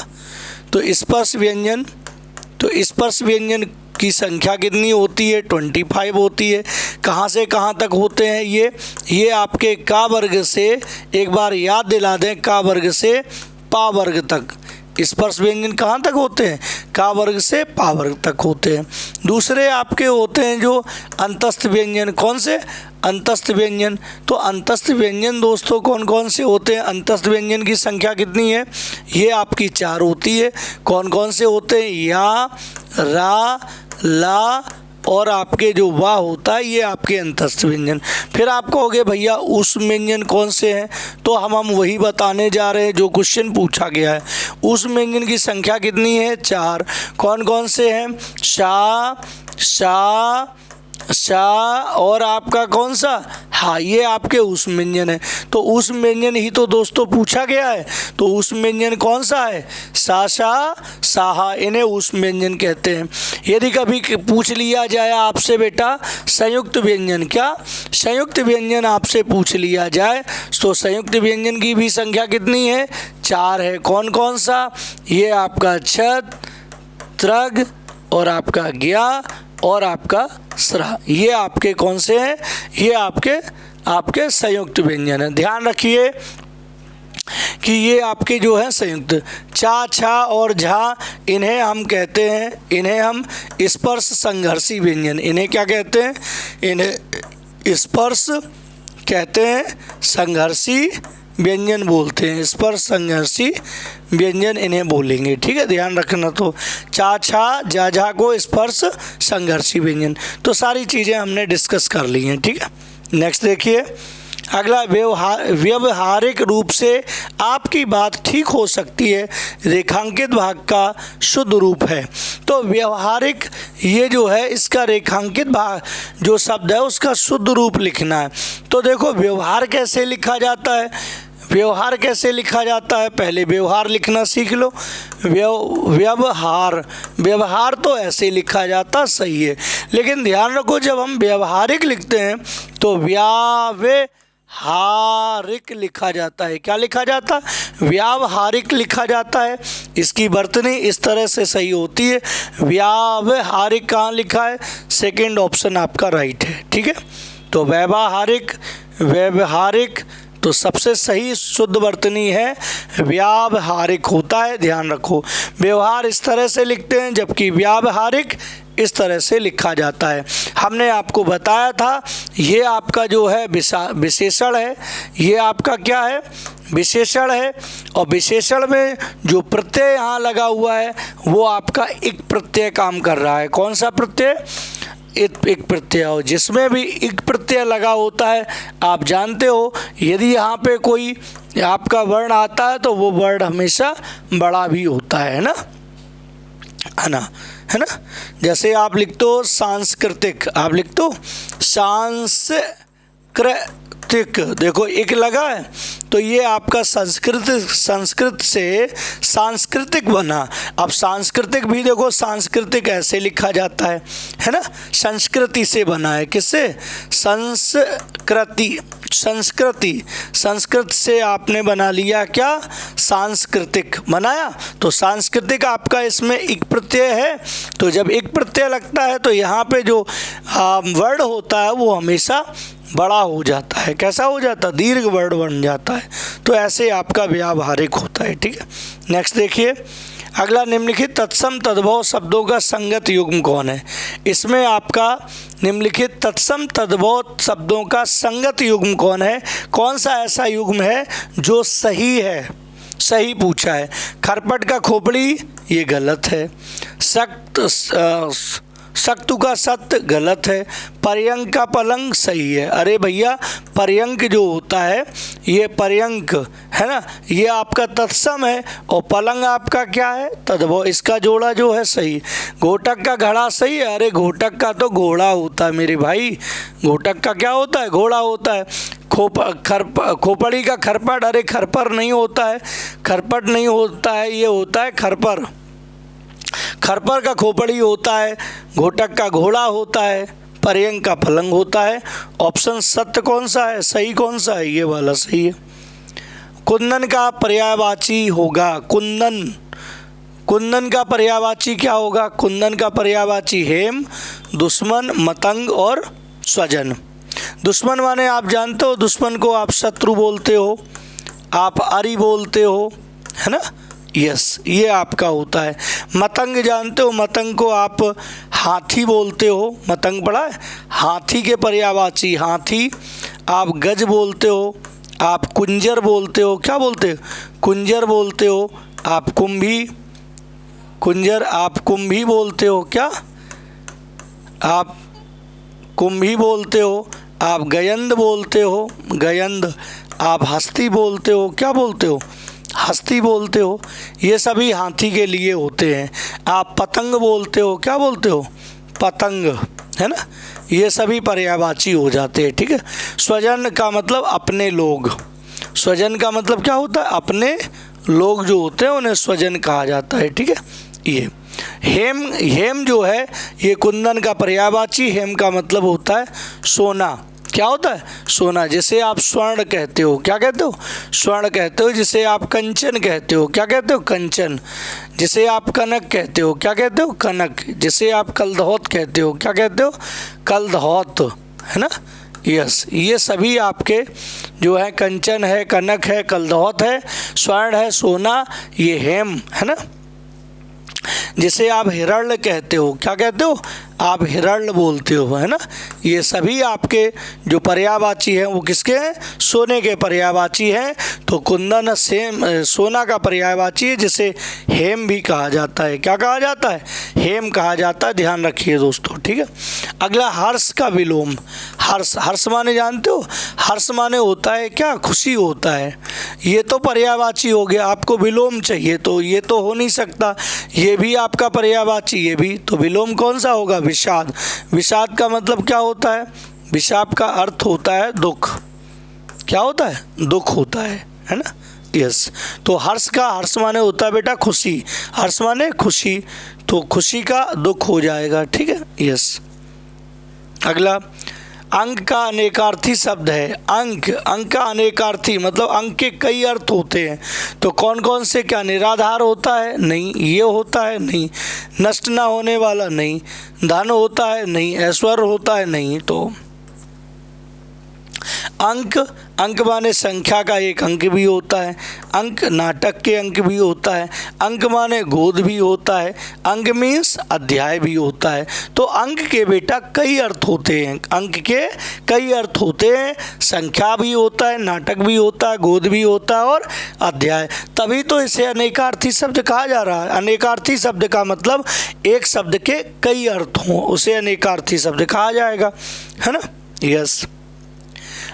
Speaker 2: तो स्पर्श व्यंजन, तो स्पर्श व्यंजन की संख्या कितनी होती है? 25 होती है। कहाँ से कहाँ तक होते हैं ये आपके का वर्ग से, एक बार याद दिला दें, का वर्ग से पा वर्ग तक स्पर्श व्यंजन कहाँ तक होते हैं? का वर्ग से पा वर्ग तक होते हैं। दूसरे आपके होते हैं जो अंतस्थ व्यंजन। कौन से? अंतस्थ व्यंजन। तो अंतस्थ व्यंजन दोस्तों कौन कौन से होते हैं? अंतस्थ व्यंजन की संख्या कितनी है? ये आपकी 4 होती है। कौन कौन से होते हैं? या, रा, ला और आपके जो वाह होता है, ये आपके अंतस्थ व्यंजन। फिर आप कहोगे भैया उस व्यंजन कौन से हैं? तो हम वही बताने जा रहे हैं जो क्वेश्चन पूछा गया है। उस व्यंजन की संख्या कितनी है? 4। कौन कौन से हैं? शा, शा, शा और आपका कौन सा? हाँ, ये आपके उस व्यंजन है। तो उस व्यंजन ही तो दोस्तों पूछा गया है। तो उस व्यंजन कौन सा है? सा, शा, साहा, इन्हें उस व्यंजन कहते हैं। यदि कभी पूछ लिया जाए आपसे बेटा संयुक्त व्यंजन, क्या संयुक्त व्यंजन आपसे पूछ लिया जाए, तो संयुक्त व्यंजन की भी संख्या कितनी है? 4 है। कौन कौन सा? ये आपका छत, त्रग और आपका ज्ञा और आपका स्रा, ये आपके कौन से हैं? ये आपके संयुक्त व्यंजन है। ध्यान रखिए कि ये आपके जो है संयुक्त। चा, छा और झा, इन्हें हम कहते हैं, इन्हें हम स्पर्श संघर्षी व्यंजन, इन्हें क्या कहते हैं? इन्हें स्पर्श कहते हैं, संघर्षी व्यंजन बोलते हैं। स्पर्श संघर्षी व्यंजन इन्हें बोलेंगे। ठीक है, ध्यान रखना। तो चा, छा, जा, झा को स्पर्श संघर्षी व्यंजन। तो सारी चीज़ें हमने डिस्कस कर ली हैं। ठीक है, नेक्स्ट देखिए, अगला व्यवहारिक रूप से आपकी बात ठीक हो सकती है, रेखांकित भाग का शुद्ध रूप है। तो व्यवहारिक ये जो है इसका रेखांकित भाग जो शब्द है उसका शुद्ध रूप लिखना है। तो देखो व्यवहार कैसे लिखा जाता है, व्यवहार कैसे लिखा जाता है, पहले व्यवहार लिखना सीख लो। व्यवहार, व्यवहार तो ऐसे लिखा जाता सही है, लेकिन ध्यान रखो जब हम व्यवहारिक लिखते हैं तो व्यावहारिक लिखा जाता है। क्या लिखा जाता है? व्यावहारिक लिखा जाता है। इसकी वर्तनी इस तरह से सही होती है। व्यावहारिक कहाँ लिखा है? सेकंड ऑप्शन आपका राइट है, ठीक है। तो व्यावहारिक, व्यवहारिक, तो सबसे सही शुद्ध वर्तनी है व्यावहारिक होता है, ध्यान रखो। व्यवहार इस तरह से लिखते हैं जबकि व्यावहारिक इस तरह से लिखा जाता है। हमने आपको बताया था ये आपका जो है विशेषण है, ये आपका क्या है? विशेषण है। और विशेषण में जो प्रत्यय यहाँ लगा हुआ है वो आपका इक प्रत्यय काम कर रहा है। कौन सा प्रत्यय? इक प्रत्यय हो। जिसमें भी इक प्रत्यय लगा होता है आप जानते हो यदि यहाँ पे कोई आपका वर्ण आता है तो वो वर्ण हमेशा बड़ा भी होता है ना, है ना। जैसे आप लिखते हो सांस्कृतिक, आप लिखते हो सांस्कृतिक, देखो एक लगा है तो ये आपका संस्कृत से सांस्कृतिक बना। अब सांस्कृतिक भी देखो सांस्कृतिक ऐसे लिखा जाता है ना। संस्कृति से बना है, किससे? संस्कृति, संस्कृति, संस्कृत से आपने बना लिया क्या? सांस्कृतिक बनाया। तो सांस्कृतिक आपका इसमें एक प्रत्यय है, तो जब एक प्रत्यय लगता है तो यहाँ पे जो वर्ड होता है वो हमेशा बड़ा हो जाता है। कैसा हो जाता है? दीर्घ वर्ण बन जाता है। तो ऐसे आपका व्यावहारिक होता है, ठीक है। नेक्स्ट देखिए अगला, निम्नलिखित तत्सम तद्भव शब्दों का संगत युग्म कौन है? इसमें आपका निम्नलिखित तत्सम तद्भव शब्दों का संगत युग्म कौन है? कौन सा ऐसा युग्म है जो सही है? सही पूछा है। खरपट का खोपड़ी ये गलत है। सख्तु का सत्य गलत है। पर्यंक का पलंग सही है। अरे भैया पर्यंक जो होता है ये पर्यंक है ना, ये आपका तत्सम है और पलंग आपका क्या है? तद्भव। इसका जोड़ा जो है सही। घोटक का घड़ा सही है। अरे घोटक का तो घोड़ा होता है मेरे भाई, घोटक का क्या होता है? घोड़ा होता है। खोपड़ी का खरपट, अरे खरपर नहीं होता है, खरपट नहीं होता है, ये होता है खरपर। खरपर का खोपड़ी होता है, घोटक का घोड़ा होता है, पर्यंक का पलंग होता है। ऑप्शन सत्य कौन सा है? सही कौन सा है? ये वाला सही है। कुंदन का पर्यायवाची होगा कुंदन। कुंदन का पर्यायवाची क्या होगा? कुंदन का पर्यायवाची हेम, दुश्मन, मतंग और स्वजन। दुश्मन माने आप जानते हो, दुश्मन को आप शत्रु बोलते हो, आप अरि बोलते हो, है ना। यस, ये आपका होता है। मतंग जानते हो, मतंग को आप हाथी बोलते हो। मतंग पढ़ा है? हाथी के पर्यायवाची हाथी। आप गज बोलते हो, आप कुंजर बोलते हो। क्या बोलते हो? कुंजर बोलते हो। आप कुंभी, कुंजर, आप कुंभी बोलते हो। क्या? आप कुंभी बोलते हो। आप गयंद बोलते हो, गयंद। आप हस्ती बोलते हो। क्या बोलते हो? हस्ती बोलते हो। ये सभी हाथी के लिए होते हैं। आप पतंग बोलते हो। क्या बोलते हो? पतंग, है ना। ये सभी पर्यायवाची हो जाते हैं, ठीक है। स्वजन का मतलब अपने लोग। स्वजन का मतलब क्या होता है? अपने लोग जो होते हैं उन्हें स्वजन कहा जाता है, ठीक है। ये हेम, हेम जो है ये कुंदन का पर्यायवाची। हेम का मतलब होता है सोना। क्या होता है? सोना। जिसे आप स्वर्ण कहते हो। क्या कहते हो? स्वर्ण कहते हो। जिसे आप कंचन कहते हो। क्या कहते हो? कंचन। जिसे आप कनक कहते हो। क्या कहते हो? कनक। जिसे आप कलधौत कहते हो। क्या कहते हो? कलधौत, है ना। यस, ये सभी आपके जो है कंचन है, कनक है, कलधौत है, स्वर्ण है, सोना, ये हेम, है ना। जिसे आप हिरण्य कहते हो, क्या कहते हो, आप हिरण्य बोलते हो, है ना। ये सभी आपके जो पर्यायवाची हैं वो किसके हैं, सोने के पर्यायवाची हैं। तो कुंदन सेम सोना का पर्यायवाची है, जिसे हेम भी कहा जाता है। क्या कहा जाता है, हेम कहा जाता है, ध्यान रखिए दोस्तों, ठीक है। अगला हर्ष का विलोम, हर्ष, हर्ष माने जानते हो, हर्ष माने होता है क्या, खुशी होता है। ये तो पर्यायवाची हो गया, आपको विलोम चाहिए तो ये तो हो नहीं सकता, ये भी आपका पर्यायवाची, ये भी, तो विलोम कौन सा होगा, विषाद। विषाद का मतलब क्या होता है, विषाद का अर्थ होता है दुख, क्या होता है, दुख होता है ना। यस, तो हर्ष का, हर्ष माने होता है बेटा खुशी, हर्ष माने खुशी, तो खुशी का दुख हो जाएगा, ठीक है। यस, अगला अंक का अनेकार्थी शब्द है। अंक, अंक का अनेकार्थी मतलब अंक के कई अर्थ होते हैं। तो कौन कौन से, क्या निराधार होता है, नहीं। ये होता है, नहीं। नष्ट ना होने वाला, नहीं। धन होता है, नहीं। ऐश्वर्य होता है, नहीं। तो अंक, अंक माने संख्या का एक अंक भी होता है। अंक नाटक के अंक भी होता है। अंक माने गोद भी होता है। अंक मीन्स अध्याय भी होता है। तो अंक के बेटा कई अर्थ होते हैं, अंक के कई अर्थ होते हैं। संख्या भी होता है, नाटक भी होता है, गोद भी होता है और अध्याय। तभी तो इसे अनेकार्थी शब्द कहा जा रहा है। अनेकार्थी शब्द का मतलब एक शब्द के कई अर्थ हों, उसे अनेकार्थी शब्द कहा जाएगा, है ना। यस,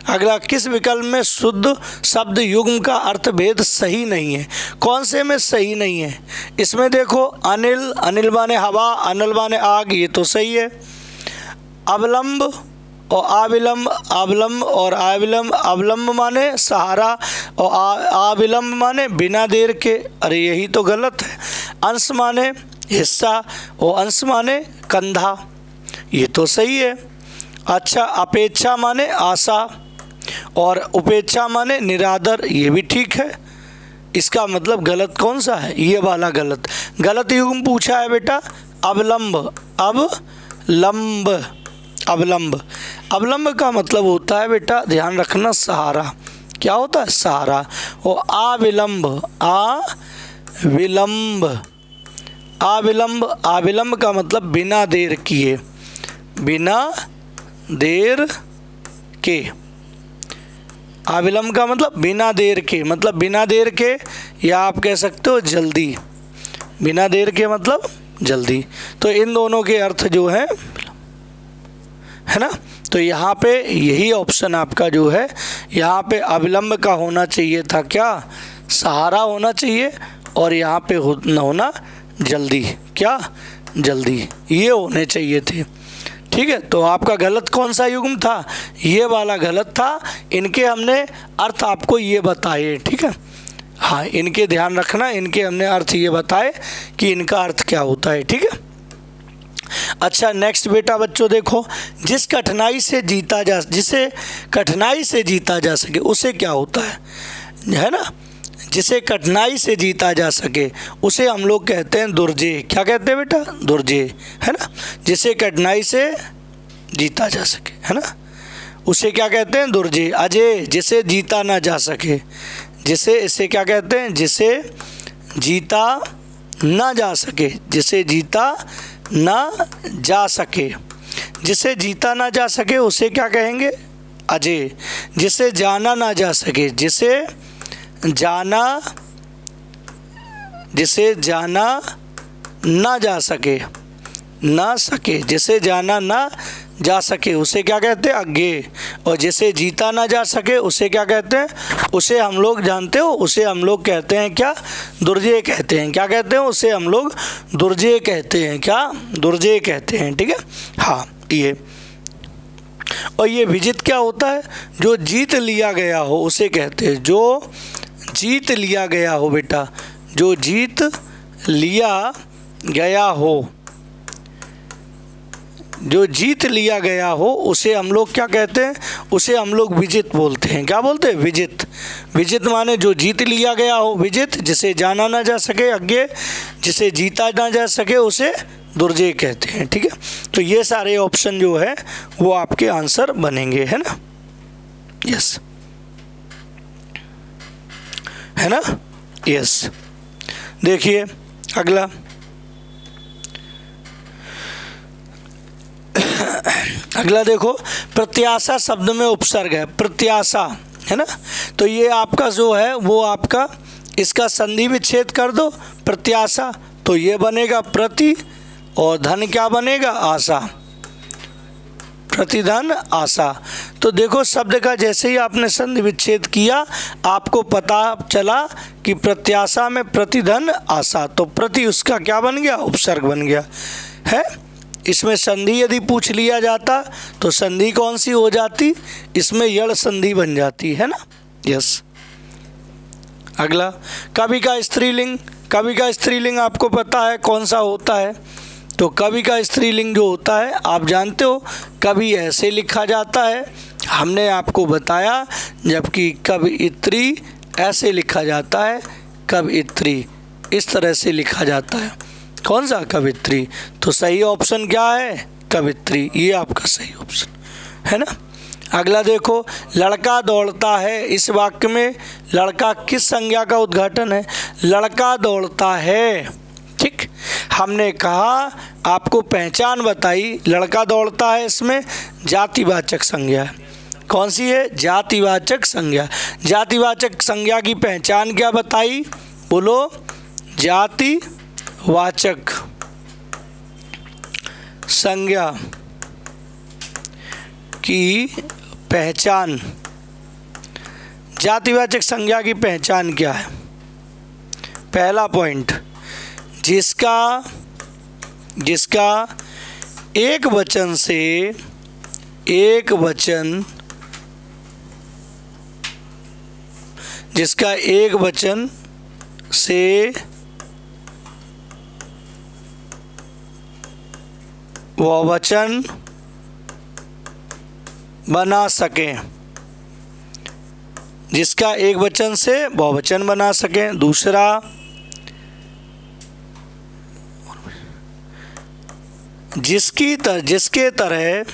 Speaker 2: अगला किस विकल्प में शुद्ध शब्द युग्म का अर्थ भेद सही नहीं है। कौन से में सही नहीं है, इसमें देखो अनिल, अनिल माने हवा, अनल माने आग, ये तो सही है। अवलंब और अविलंब, अवलंब और अविलंब, अवलंब माने सहारा और अविलंब माने बिना देर के, अरे यही तो गलत है। अंश माने हिस्सा और अंश माने कंधा, ये तो सही है। अच्छा, अपेक्षा माने आशा और उपेक्षा माने निरादर, ये भी ठीक है। इसका मतलब गलत कौन सा है, ये वाला गलत। गलत युग्म पूछा है बेटा अवलंब, अवलंब, अवलंब। अवलंब का मतलब होता है बेटा, ध्यान रखना, सहारा। क्या होता है, सहारा। और अविलंब, अविलंब, अविलंब, अविलंब का मतलब बिना देर किए, बिना देर के। अविलंब का मतलब बिना देर के, मतलब बिना देर के, या आप कह सकते हो जल्दी। बिना देर के मतलब जल्दी। तो इन दोनों के अर्थ जो है ना, तो यहाँ पे यही ऑप्शन आपका जो है, यहाँ पे अविलंब का होना चाहिए था क्या, सहारा होना चाहिए, और यहाँ पे होना जल्दी, क्या, जल्दी, ये होने चाहिए थे, ठीक है। तो आपका गलत कौन सा युग्म था, ये वाला गलत था। इनके हमने अर्थ आपको ये बताए, ठीक है। हाँ, इनके ध्यान रखना, इनके हमने अर्थ ये बताए कि इनका अर्थ क्या होता है, ठीक है। अच्छा, नेक्स्ट बेटा बच्चों देखो, जिस कठिनाई से जीता जा, जिसे कठिनाई से जीता जा सके उसे क्या होता है ना। जिसे कठिनाई से जीता जा सके उसे हम लोग कहते हैं दुर्जय। क्या कहते हैं बेटा, दुर्जय, है ना। जिसे कठिनाई से जीता जा सके, है ना, उसे क्या कहते हैं, दुर्जय। अजय, जिसे जीता ना जा सके, जिसे, इसे क्या कहते हैं, जिसे जीता ना जा सके, जिसे जीता ना जा सके, जिसे जीता ना जा सके उसे क्या कहेंगे, अजय। जिसे जाना ना जा सके, जिसे जाना, जिसे जाना ना जा सके, ना सके, जिसे जाना ना जा सके उसे क्या कहते हैं, अज्ञेय। और जिसे जीता ना जा सके उसे क्या कहते हैं, उसे हम लोग जानते हो, उसे हम लोग कहते हैं क्या, दुर्जय कहते हैं। क्या कहते हैं, उसे हम लोग दुर्जय कहते हैं, क्या, दुर्जय कहते हैं, ठीक है। हाँ, ये, और ये विजित क्या होता है, जो जीत लिया गया हो उसे कहते हैं, जो जीत लिया गया हो बेटा, जो जीत लिया गया हो, जो जीत लिया गया हो उसे हम लोग क्या कहते हैं, उसे हम लोग विजित बोलते हैं। क्या बोलते हैं, विजित। विजित माने जो जीत लिया गया हो, विजित। जिसे जाना ना जा सके, अज्ञेय। जिसे जीता ना जा सके उसे दुर्जय कहते हैं, ठीक है। तो ये सारे ऑप्शन जो है वो आपके आंसर बनेंगे, है ना। यस, है ना। यस, देखिए अगला, अगला देखो, प्रत्याशा शब्द में उपसर्ग है, प्रत्याशा है ना, तो ये आपका जो है वो आपका इसका संधि विच्छेद कर दो, प्रत्याशा, तो ये बनेगा प्रति, और धन क्या बनेगा, आशा, प्रतिधन आशा। तो देखो शब्द का जैसे ही आपने संधि विच्छेद किया आपको पता चला कि प्रत्याशा में प्रतिधन आशा, तो प्रति उसका क्या बन गया, उपसर्ग बन गया है। इसमें संधि यदि पूछ लिया जाता तो संधि कौन सी हो जाती, इसमें यड़ संधि बन जाती है ना, यस। अगला, कवि का स्त्रीलिंग, कवि का स्त्रीलिंग आपको पता है कौन सा होता है, तो कवि का स्त्रीलिंग जो होता है आप जानते हो, कवि ऐसे लिखा जाता है, हमने आपको बताया, जबकि कवयित्री ऐसे लिखा जाता है, कवयित्री इस तरह से लिखा जाता है। कौन सा, कवयित्री, तो सही ऑप्शन क्या है, कवयित्री, ये आपका सही ऑप्शन है ना। अगला देखो, लड़का दौड़ता है, इस वाक्य में लड़का किस संज्ञा का उद्घाटन है, लड़का दौड़ता है, ठीक। हमने कहा आपको पहचान बताई, लड़का दौड़ता है, इसमें जातिवाचक संज्ञा है, कौन सी है, जातिवाचक संज्ञा। जातिवाचक संज्ञा की पहचान क्या बताई, बोलो, जातिवाचक संज्ञा की पहचान, जातिवाचक संज्ञा की पहचान क्या है, पहला पॉइंट, जिसका एक वचन से, एक वचन, जिसका एक वचन से बहुवचन बना सके, जिसका एक वचन से बहुवचन बना सके। दूसरा, जिसके तरह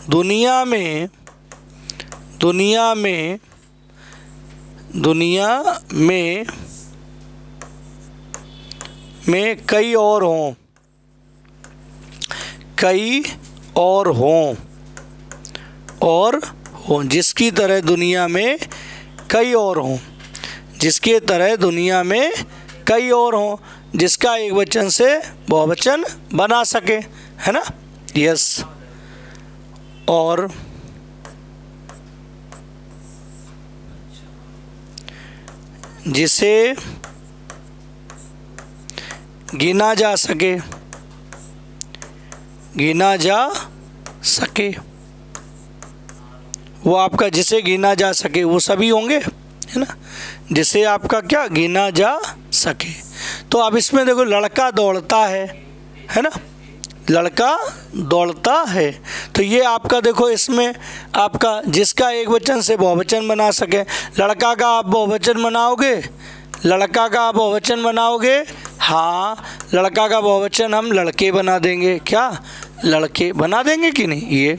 Speaker 2: दुनिया में कई और हों, जिसकी तरह दुनिया में कई और हों, जिसके तरह दुनिया में कई और हों, जिसका एक वचन से बहुवचन बना सके, है ना, यस। और जिसे गिना जा सके, वो आपका जिसे गिना जा सके, वो सभी होंगे, है ना, जिसे आपका क्या गिना जा सके। तो अब इसमें देखो, लड़का दौड़ता है ना, लड़का दौड़ता है, तो ये आपका देखो, इसमें आपका जिसका एक वचन से बहुवचन बना सके, लड़का का आप बहुवचन बनाओगे, लड़का का आप बहुवचन बनाओगे, हाँ, लड़का का बहुवचन हम लड़के बना देंगे, क्या, लड़के बना देंगे कि नहीं, ये,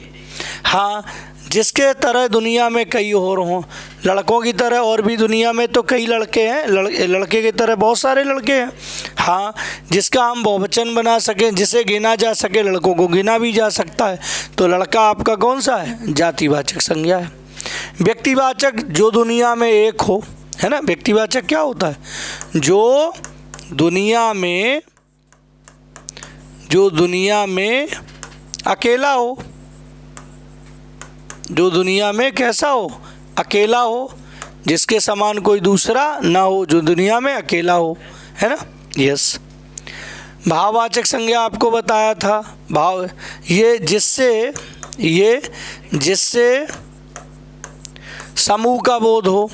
Speaker 2: हाँ। जिसके तरह दुनिया में कई और हों, लड़कों की तरह और भी दुनिया में तो कई लड़के हैं, लड़के की तरह बहुत सारे लड़के हैं, हाँ। जिसका हम बहुवचन बना सकें, जिसे गिना जा सके, लड़कों को गिना भी जा सकता है, तो लड़का आपका कौन सा है, जातिवाचक संज्ञा है। व्यक्तिवाचक, जो दुनिया में एक हो, है ना, व्यक्तिवाचक क्या होता है, जो दुनिया में अकेला हो, जो दुनिया में कैसा हो, अकेला हो, जिसके समान कोई दूसरा ना हो, जो दुनिया में अकेला हो, है ना, यस। भाववाचक संज्ञा आपको बताया था, भाव, ये जिससे समूह का बोध हो,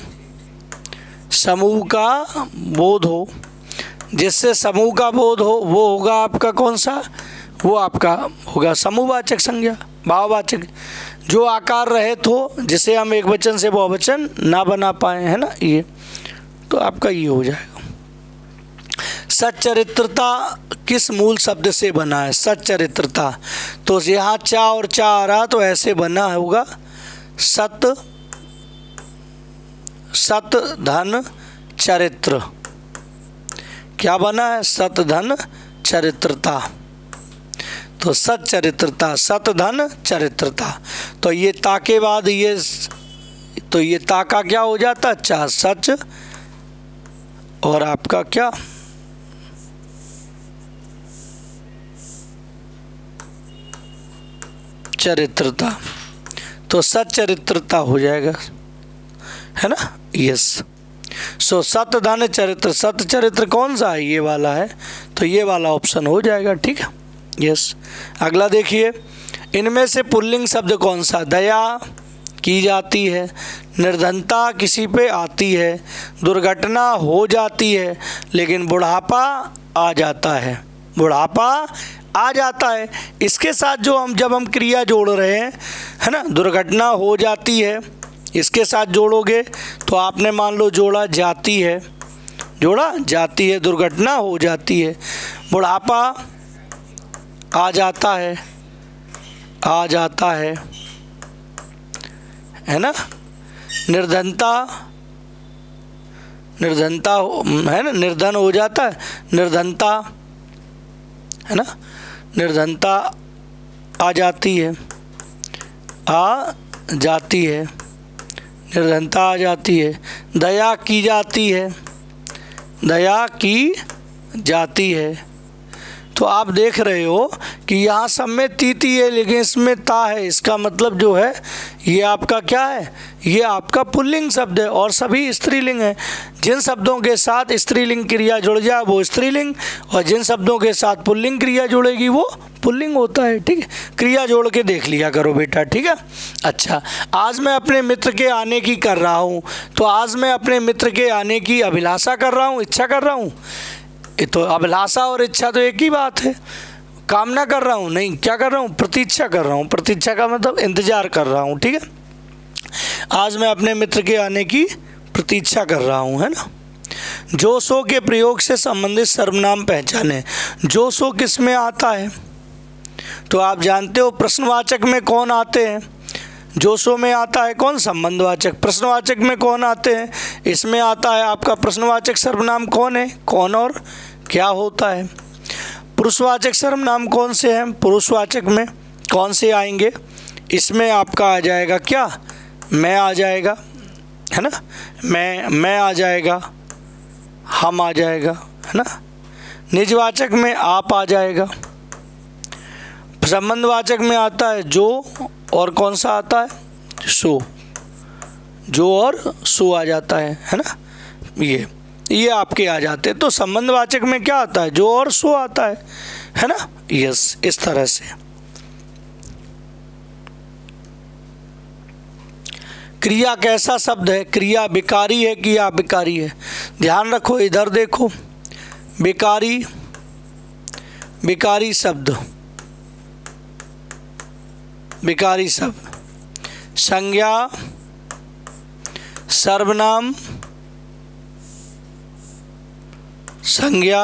Speaker 2: जिससे समूह का बोध हो, वो होगा आपका कौन सा, वो आपका होगा समूहवाचक संज्ञा। भाववाचक, जो आकार रहित हो, जिसे हम एक वचन से बहुवचन ना बना पाए, है ना, ये तो आपका ये हो जाएगा। सच्चरित्रता किस मूल शब्द से बना है, सच्चरित्रता, तो यहाँ चा और चा आ रहा, तो ऐसे बना होगा, सत धन चरित्र, क्या बना है? सत धन चरित्रता। तो सच्चरित्रता, सत धन चरित्रता। तो ये ता के बाद ये, तो ये ता का क्या हो जाता है? चा, सच और आपका क्या? चरित्रता। तो सच्चरित्रता हो जाएगा, है ना? यस। सो सत धन चरित्र, सत चरित्र कौन सा है? ये वाला है, तो ये वाला ऑप्शन हो जाएगा। ठीक है, यस। अगला देखिए, इनमें से पुल्लिंग शब्द कौन सा? दया की जाती है, निर्धनता किसी पे आती है, दुर्घटना हो जाती है, लेकिन बुढ़ापा आ जाता है। बुढ़ापा आ जाता है, इसके साथ जो हम जब हम क्रिया जोड़ रहे हैं, है ना, दुर्घटना हो जाती है, इसके साथ जोड़ोगे तो आपने मान लो जोड़ा जाती है, जोड़ा जाती है, दुर्घटना हो जाती है, बुढ़ापा आ जाता है, आ जाता है ना, निर्धनता, निर्धनता है ना, निर्धन हो जाता है, निर्धनता है ना, निर्धनता आ जाती है, आ जाती है, निर्धनता आ जाती है, दया की जाती है, दया की जाती है। तो आप देख रहे हो कि यहाँ सब में ती है, लेकिन इसमें ता है। इसका मतलब जो है ये आपका क्या है? ये आपका पुल्लिंग शब्द है और सभी स्त्रीलिंग है। जिन शब्दों के साथ स्त्रीलिंग क्रिया जुड़ जाए वो स्त्रीलिंग, और जिन शब्दों के साथ पुल्लिंग क्रिया जुड़ेगी वो पुल्लिंग होता है। ठीक है, क्रिया जोड़ के देख लिया करो बेटा। ठीक है, अच्छा। आज मैं अपने मित्र के आने की कर रहा हूँ, तो आज मैं अपने मित्र के आने की अभिलाषा कर रहा हूँ, इच्छा कर रहा हूँ। ये तो अभिलाषा और इच्छा तो एक ही बात है। कामना कर रहा हूँ नहीं, क्या कर रहा हूँ? प्रतीक्षा कर रहा हूँ। प्रतीक्षा का मतलब इंतजार कर रहा हूँ। ठीक है, आज मैं अपने मित्र के आने की प्रतीक्षा कर रहा हूँ, है ना। जो सो के प्रयोग से संबंधित सर्वनाम पहचाने। जो सो किस में आता है? तो आप जानते हो प्रश्नवाचक में कौन आते हैं? जो सो में आता है कौन? संबंधवाचक। प्रश्नवाचक में कौन आते हैं? इसमें आता है आपका प्रश्नवाचक सर्वनाम कौन है? कौन और क्या होता है। पुरुषवाचक सर्वनाम कौन से हैं? पुरुषवाचक में कौन से आएंगे? इसमें आपका आ जाएगा क्या? मैं आ जाएगा, है ना, मैं आ जाएगा, हम आ जाएगा, है ना। निजवाचक में आप आ जाएगा। संबंधवाचक में आता है जो, और कौन सा आता है? सो। जो और सो आ जाता है ना। ये आपके आ जाते हैं। तो संबंधवाचक में क्या आता है? जो और सो आता है ना। यस, इस तरह से। क्रिया कैसा शब्द है? क्रिया विकारी है कि अविकारी है? ध्यान रखो, इधर देखो। विकारी, विकारी शब्द, विकारी शब्द। संज्ञा, सर्वनाम, संज्ञा,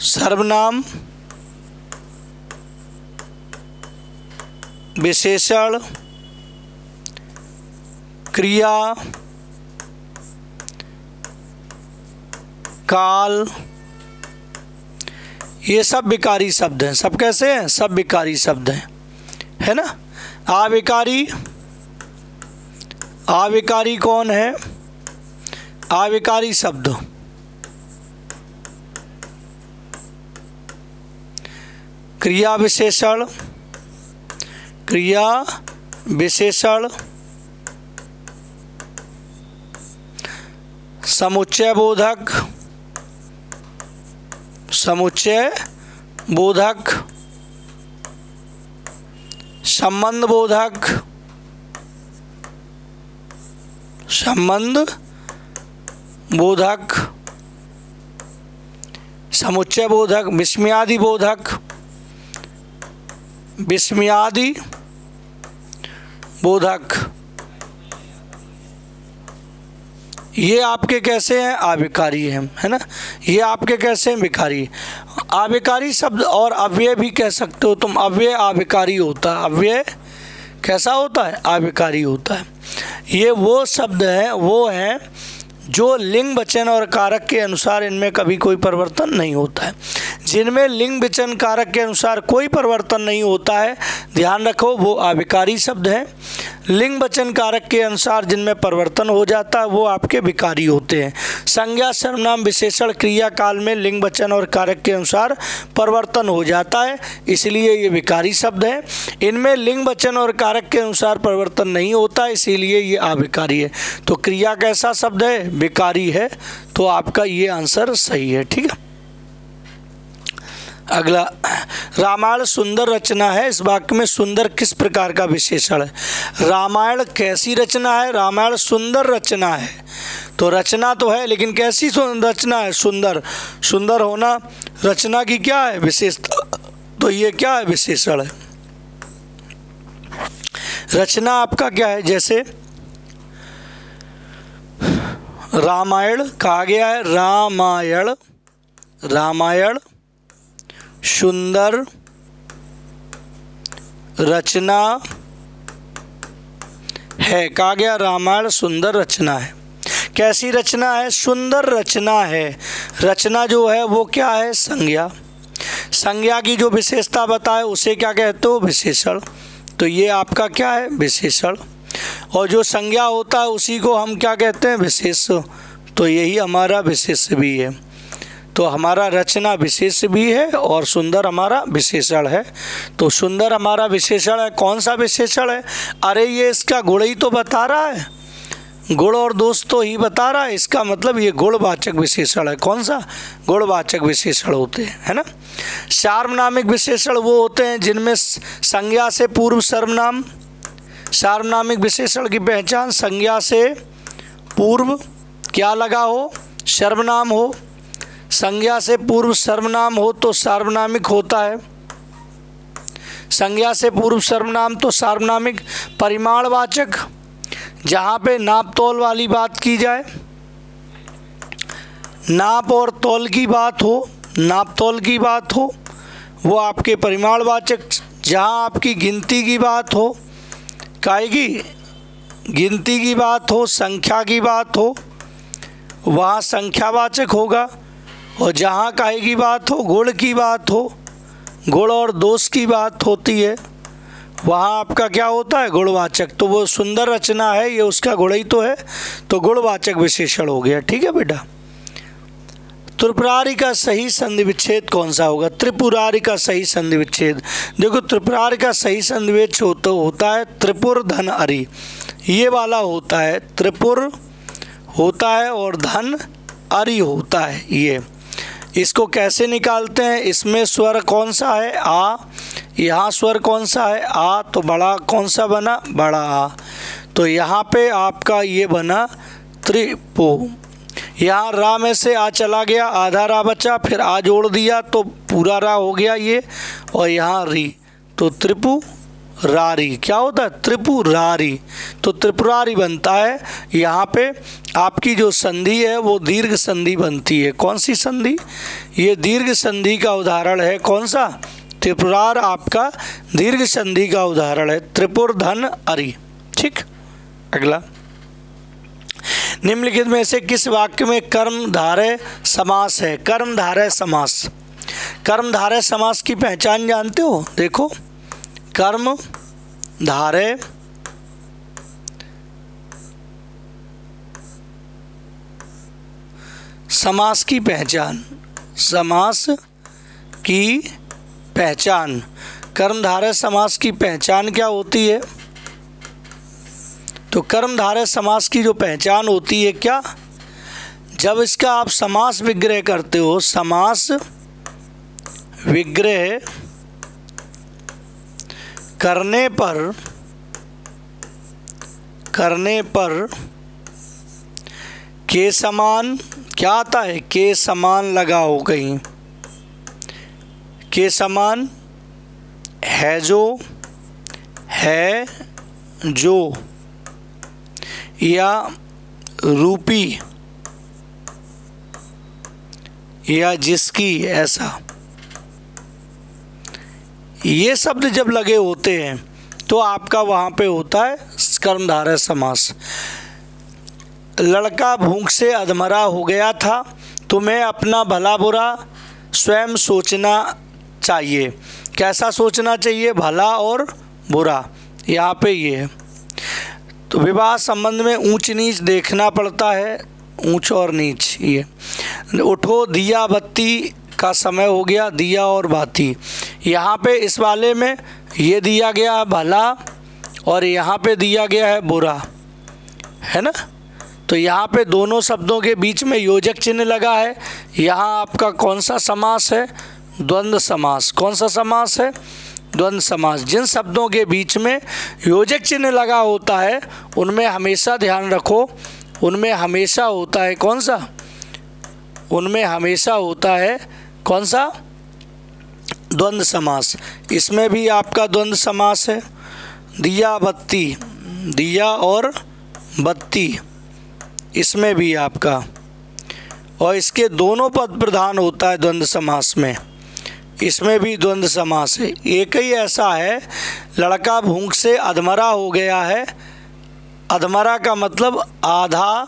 Speaker 2: सर्वनाम, विशेषण, क्रिया, काल, ये सब विकारी शब्द हैं। सब कैसे हैं? सब विकारी शब्द हैं, है ना। अविकारी, अविकारी कौन है? अविकारी शब्द। क्रिया विशेषण, क्रिया विशेषण, समुच्चय बोधक, समुच्चय बोधक, संबंध बोधक, संबंध बोधक, समुच्चय बोधक, विस्मयादि बोधक, विस्मयादि बोधक। ये आपके कैसे हैं? अविकारी हैं, है ना। ये आपके कैसे हैं? विकारी। अविकारी शब्द और अव्यय भी कह सकते हो तुम। अव्यय अविकारी होता है। अव्यय कैसा होता है? अविकारी होता है। ये वो शब्द हैं, वो हैं जो लिंग वचन और कारक के अनुसार इनमें कभी कोई परिवर्तन नहीं होता है। जिनमें लिंग वचन कारक के अनुसार कोई परिवर्तन नहीं होता है, ध्यान रखो, वो अविकारी शब्द है। लिंग वचन कारक के अनुसार जिनमें परिवर्तन हो जाता है वो आपके विकारी होते हैं। संज्ञा सर्वनाम विशेषण क्रिया काल में लिंग वचन और कारक के अनुसार परिवर्तन हो जाता है, इसलिए ये विकारी शब्द है। इनमें लिंग वचन और कारक के अनुसार परिवर्तन नहीं होता, इसीलिए ये अविकारी है। तो क्रिया कैसा शब्द है? विकारी है। तो आपका ये आंसर सही है। ठीक है। अगला, रामायण सुंदर रचना है, इस वाक्य में सुंदर किस प्रकार का विशेषण है? रामायण कैसी रचना है? रामायण सुंदर रचना है। तो रचना तो है, लेकिन कैसी रचना है? सुंदर। सुंदर होना रचना की क्या है? विशेषता। तो ये क्या है? विशेषण है। रचना आपका क्या है? जैसे रामायण कहा गया है, रामायण, रामायण सुंदर रचना है, कहा गया रामायण सुंदर रचना है। कैसी रचना है? सुंदर रचना है। रचना जो है वो क्या है? संज्ञा। संज्ञा की जो विशेषता बताए उसे क्या कहते हो? विशेषण। तो ये आपका क्या है? विशेषण। और जो संज्ञा होता है उसी को हम क्या कहते हैं? विशेष। तो यही हमारा विशेष भी है। तो हमारा रचना विशेष भी है और सुंदर हमारा विशेषण है। तो सुंदर हमारा विशेषण है। कौन सा विशेषण है? अरे ये इसका गुण ही तो बता रहा है, गुण और दोष तो ही बता रहा है, इसका मतलब ये गुणवाचक विशेषण है। कौन सा? गुणवाचक विशेषण होते हैं, है ना। सार्वनामिक विशेषण वो होते हैं जिनमें संज्ञा से पूर्व सर्वनाम। सार्वनामिक विशेषण की पहचान संज्ञा से पूर्व क्या लगा हो? सर्वनाम हो। संज्ञा से पूर्व सर्वनाम हो तो सार्वनामिक होता है। संज्ञा से पूर्व सर्वनाम तो सार्वनामिक। परिमाणवाचक, जहाँ पे नाप तोल वाली बात की जाए, नाप और तोल की बात हो, नाप तोल की बात हो, वो आपके परिमाणवाचक। जहाँ आपकी गिनती की बात हो, काएगी गिनती की बात हो, संख्या की बात हो, वहाँ संख्यावाचक होगा। और जहाँ काहे की बात हो, गुण की बात हो, गुण और दोष की बात होती है, वहाँ आपका क्या होता है? गुणवाचक। तो वो सुंदर रचना है, ये उसका गुण ही तो है, तो गुणवाचक विशेषण हो गया। ठीक है बेटा। त्रिपुरारी का सही संधि विच्छेद कौन सा होगा? त्रिपुरारी का सही संधि विच्छेद, देखो त्रिपुरारी का सही संधि विच्छेद होता है त्रिपुर धन अरि, ये वाला होता है। त्रिपुर होता है और धन अरि होता है। ये इसको कैसे निकालते हैं? इसमें स्वर कौन सा है? आ। यहाँ स्वर कौन सा है? आ। तो बड़ा कौन सा बना? बड़ा आ। तो यहाँ पे आपका ये बना त्रिपु। यहाँ रा में से आ चला गया, आधा रा बचा, फिर आ जोड़ दिया तो पूरा रा हो गया ये, और यहाँ री, तो त्रिपु रारी क्या होता है? त्रिपुरारी। तो त्रिपुरारी बनता है। यहाँ पे आपकी जो संधि है वो दीर्घ संधि बनती है। कौन सी संधि? ये दीर्घ संधि का उदाहरण है। कौन सा? त्रिपुरार आपका दीर्घ संधि का उदाहरण है। त्रिपुर धन अरि। ठीक। अगला, निम्नलिखित में से किस वाक्य में कर्मधारय समास है? कर्मधारय समास। कर्मधारय समास की पहचान जानते हो? देखो, कर्मधारय समास की पहचान, समास की पहचान, कर्मधारय समास की पहचान क्या होती है? तो कर्मधारय समास की जो पहचान होती है क्या? जब इसका आप समास विग्रह करते हो, समास विग्रह करने पर के समान क्या आता है? के समान लगाओ कहीं, के समान है जो, है जो, या रूपी, या जिसकी, ऐसा, ये शब्द जब लगे होते हैं तो आपका वहाँ पे होता है कर्मधारय समास। लड़का भूख से अधमरा हो गया था। तुम्हें अपना भला बुरा स्वयं सोचना चाहिए। कैसा सोचना चाहिए? भला और बुरा। यहाँ पे ये है। तो विवाह संबंध में ऊंच नीच देखना पड़ता है, ऊंच और नीच। ये उठो दिया बत्ती का समय हो गया, दिया और बाती। यहाँ पे इस वाले में ये दिया गया है भला और यहाँ पे दिया गया है बुरा, है ना। तो यहाँ पे दोनों शब्दों के बीच में योजक चिन्ह लगा है। यहाँ आपका कौन सा समास है? द्वंद्व समास। कौन सा समास है? द्वंद्व समास। जिन शब्दों के बीच में योजक चिन्ह लगा होता है उनमें हमेशा ध्यान रखो, उनमें हमेशा होता है कौन सा? उनमें हमेशा होता है कौन सा? द्वंद्व समास। इसमें भी आपका द्वंद्व समास है। दिया बत्ती, दिया और बत्ती, इसमें भी आपका, और इसके दोनों पद प्रधान होता है द्वंद्व समास में, इसमें भी द्वंद्व समास है। एक ही ऐसा है, लड़का भूख से अधमरा हो गया है। अधमरा का मतलब आधा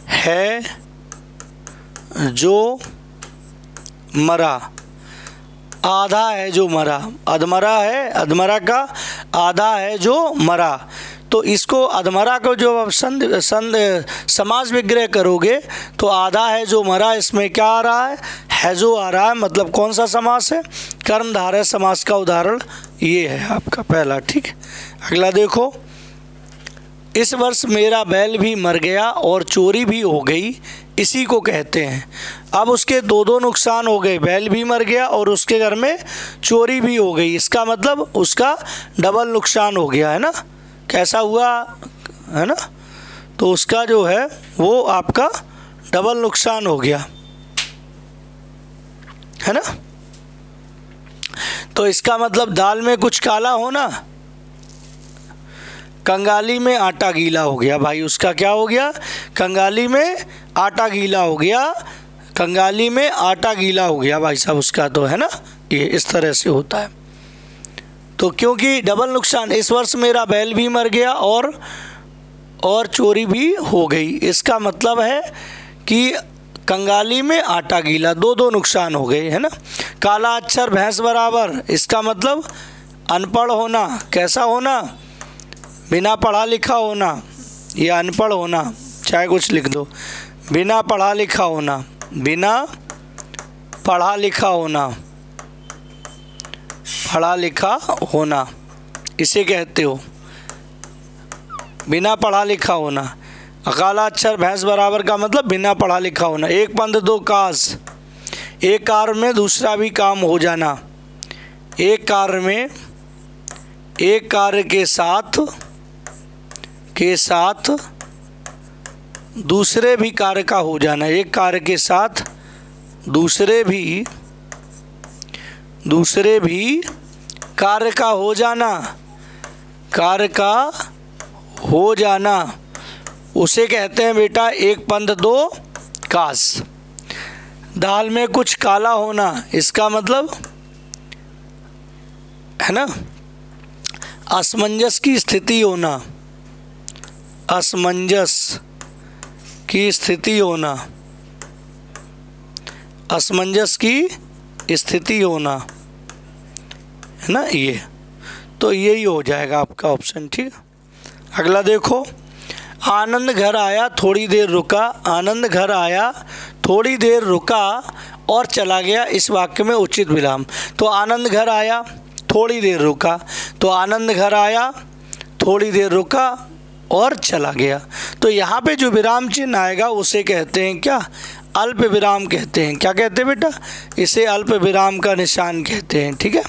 Speaker 2: है जो मरा, आधा है जो मरा। अधमरा है, अधमरा का आधा है जो मरा। तो इसको अधमरा को जो आप समास विग्रह करोगे तो आधा है जो मरा, इसमें क्या आ रहा है जो आ रहा है। मतलब कौन सा समास है? कर्मधारय समास का उदाहरण ये है आपका पहला। ठीक है, अगला देखो। इस वर्ष मेरा बैल भी मर गया और चोरी भी हो गई, इसी को कहते हैं। अब उसके दो नुकसान हो गए, बैल भी मर गया और उसके घर में चोरी भी हो गई। इसका मतलब उसका डबल नुकसान हो गया, है ना। कैसा हुआ, है ना। तो उसका जो है वो आपका डबल नुकसान हो गया, है ना। तो इसका मतलब दाल में कुछ काला होना, कंगाली में आटा गीला हो गया। भाई उसका क्या हो गया? कंगाली में आटा गीला हो गया, कंगाली में आटा गीला हो गया भाई साहब उसका, तो है ना। ये इस तरह से होता है। तो क्योंकि डबल नुकसान, इस वर्ष मेरा बैल भी मर गया और चोरी भी हो गई, इसका मतलब है कि कंगाली में आटा गीला, दो नुकसान हो गए, है ना। काला अक्षर भैंस बराबर, इसका मतलब अनपढ़ होना। कैसा होना? बिना पढ़ा लिखा होना या अनपढ़ होना, चाहे कुछ लिख दो। बिना पढ़ा लिखा होना, बिना पढ़ा लिखा होना, पढ़ा लिखा होना, इसे कहते हो बिना पढ़ा लिखा होना। काला अक्षर भैंस बराबर का मतलब बिना पढ़ा लिखा होना। एक पंथ दो काज, एक कार्य में दूसरा भी काम हो जाना। एक कार्य में, एक कार्य के साथ दूसरे भी कार्य का हो जाना। एक कार्य के साथ दूसरे भी कार्य का हो जाना, कार्य का हो जाना, उसे कहते हैं बेटा एक पंथ दो काज। दाल में कुछ काला होना, इसका मतलब, है ना, असमंजस की स्थिति होना, असमंजस की स्थिति होना, असमंजस की स्थिति होना, है ना। ये तो यही हो जाएगा आपका ऑप्शन। ठीक है, अगला देखो। आनंद घर आया थोड़ी देर रुका, आनंद घर आया थोड़ी देर रुका और चला गया, इस वाक्य में उचित विराम। तो आनंद घर आया थोड़ी देर रुका, तो आनंद घर आया थोड़ी देर रुका और चला गया। तो यहाँ पे जो विराम चिन्ह आएगा उसे कहते हैं क्या? अल्प विराम कहते हैं। क्या कहते हैं बेटा? इसे अल्प विराम का निशान कहते हैं। ठीक है,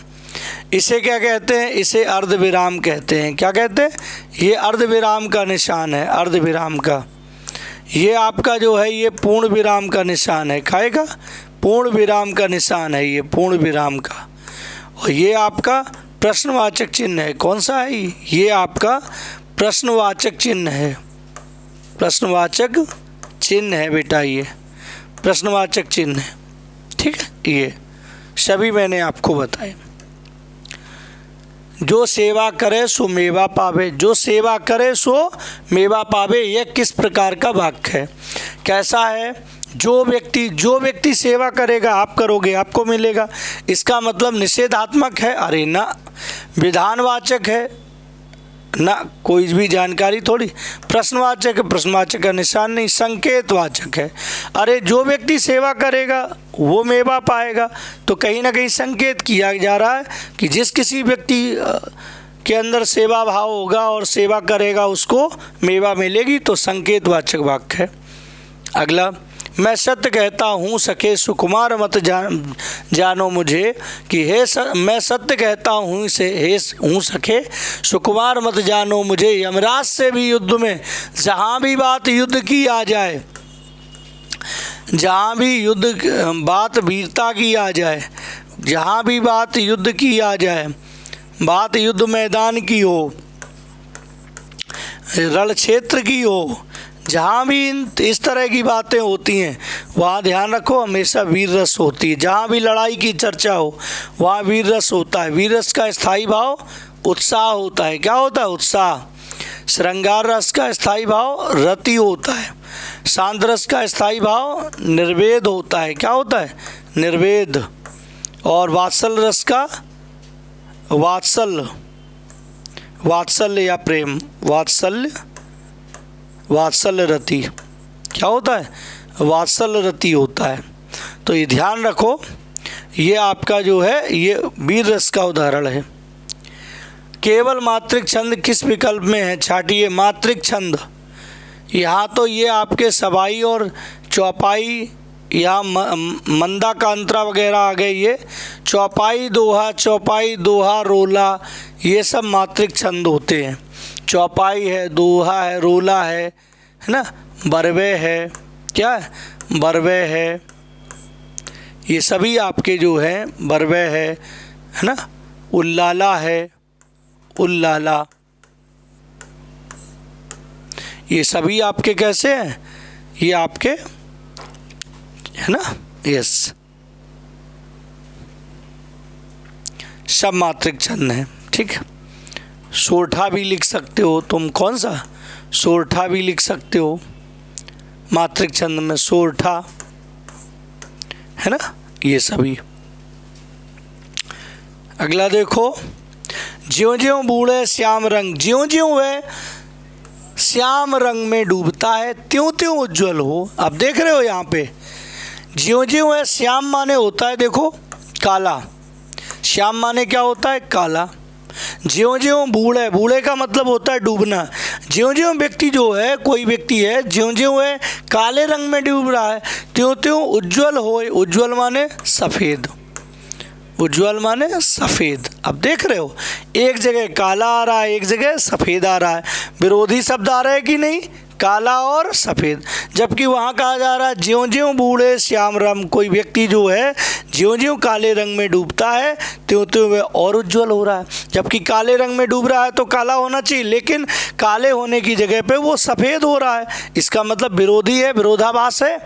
Speaker 2: इसे क्या कहते हैं? इसे अर्ध विराम कहते हैं। क्या कहते हैं? ये अर्ध विराम का निशान है, अर्ध विराम का। ये आपका जो है ये पूर्ण विराम का निशान है, खाएगा पूर्ण विराम का निशान है, ये पूर्ण विराम का। और ये आपका प्रश्नवाचक चिन्ह है। कौन सा है? ये आपका प्रश्नवाचक चिन्ह है, प्रश्नवाचक चिन्ह है बेटा, ये प्रश्नवाचक चिन्ह है। ठीक है, ये सभी मैंने आपको बताए। जो सेवा करे सो मेवा पावे, जो सेवा करे सो मेवा पावे, यह किस प्रकार का वाक्य है? कैसा है? जो व्यक्ति सेवा करेगा, आप करोगे, आपको मिलेगा। इसका मतलब निषेधात्मक है? अरे ना। विधानवाचक है? ना, कोई भी जानकारी थोड़ी। प्रश्नवाचक है? प्रश्नवाचक का निशान नहीं। संकेतवाचक है। अरे जो व्यक्ति सेवा करेगा वो मेवा पाएगा, तो कहीं ना कहीं संकेत किया जा रहा है कि जिस किसी व्यक्ति के अंदर सेवा भाव होगा और सेवा करेगा उसको मेवा मिलेगी, तो संकेतवाचक वाक्य है। अगला, मैं सत्य कहता हूँ सखे सुकुमार मत जानो मुझे, कि मैं सत्य कहता हूँ हूँ सखे सुकुमार मत जानो मुझे, यमराज से भी युद्ध में जहाँ भी बात युद्ध की आ जाए, जहाँ भी बात वीरता की आ जाए, जहाँ भी बात युद्ध की आ जाए, बात युद्ध मैदान की हो, रण क्षेत्र की हो, जहाँ भी इस तरह की बातें होती हैं वहाँ ध्यान रखो हमेशा वीर रस होती है। जहाँ भी लड़ाई की चर्चा हो वहाँ वीर रस होता है। वीर रस का स्थायी भाव उत्साह होता है। क्या होता है? उत्साह। श्रृंगार रस का स्थायी भाव रति होता है। शांत रस का स्थायी भाव निर्वेद होता है। क्या होता है? निर्वेद। और वात्सल रस का वात्सल्य या प्रेम, वात्सल्य रति। क्या होता है? वात्सल्य रति होता है। तो ये ध्यान रखो, ये आपका जो है ये वीर रस का उदाहरण है। केवल मात्रिक छंद किस विकल्प में है? छाटिए मात्रिक छंद। यहाँ तो ये आपके सवाई और चौपाई या मंदा कांतरा वगैरह आ गए। ये चौपाई दोहा रोला, ये सब मात्रिक छंद होते हैं। चौपाई है, दोहा है, रोला है ना, बरवे है, क्या है? बरवे है, ये सभी आपके जो है बरवे है ना, उल्लाला है, उल्लाला, ये सभी आपके कैसे हैं? ये आपके है ना, यस, सब मात्रिक छंद हैं। ठीक है। सोरठा भी लिख सकते हो तुम। कौन सा? सोरठा भी लिख सकते हो मात्रिक छंद में, सोरठा है ना, ये सभी। अगला देखो, ज्यों ज्यों बूढ़े श्याम रंग, ज्यों ज्यों वह श्याम रंग में डूबता है त्यों त्यों उज्ज्वल हो। आप देख रहे हो यहाँ पे ज्यों ज्यों वह श्याम माने होता है, देखो काला, श्याम माने क्या होता है? काला। ज्यों ज्यों बूढ़े, बूढ़े का मतलब होता है डूबना। ज्यों ज्यों व्यक्ति जो है, कोई व्यक्ति है, ज्यों ज्यों वह काले रंग में डूब रहा है त्यों त्यों उज्ज्वल हो। उज्ज्वल माने सफ़ेद, उज्ज्वल माने सफ़ेद। अब देख रहे हो एक जगह काला आ रहा है, एक जगह सफ़ेद आ रहा है। विरोधी शब्द आ रहा है कि नहीं? काला और सफ़ेद। जबकि वहाँ कहा जा रहा है ज्यों ज्यों बूढ़े श्याम रंग, कोई व्यक्ति जो है ज्यों ज्यों काले रंग में डूबता है त्यों त्यों वह और उज्ज्वल हो रहा है। जबकि काले रंग में डूब रहा है तो काला होना चाहिए, लेकिन काले होने की जगह पे वो सफ़ेद हो रहा है। इसका मतलब विरोधी है, विरोधाभास है।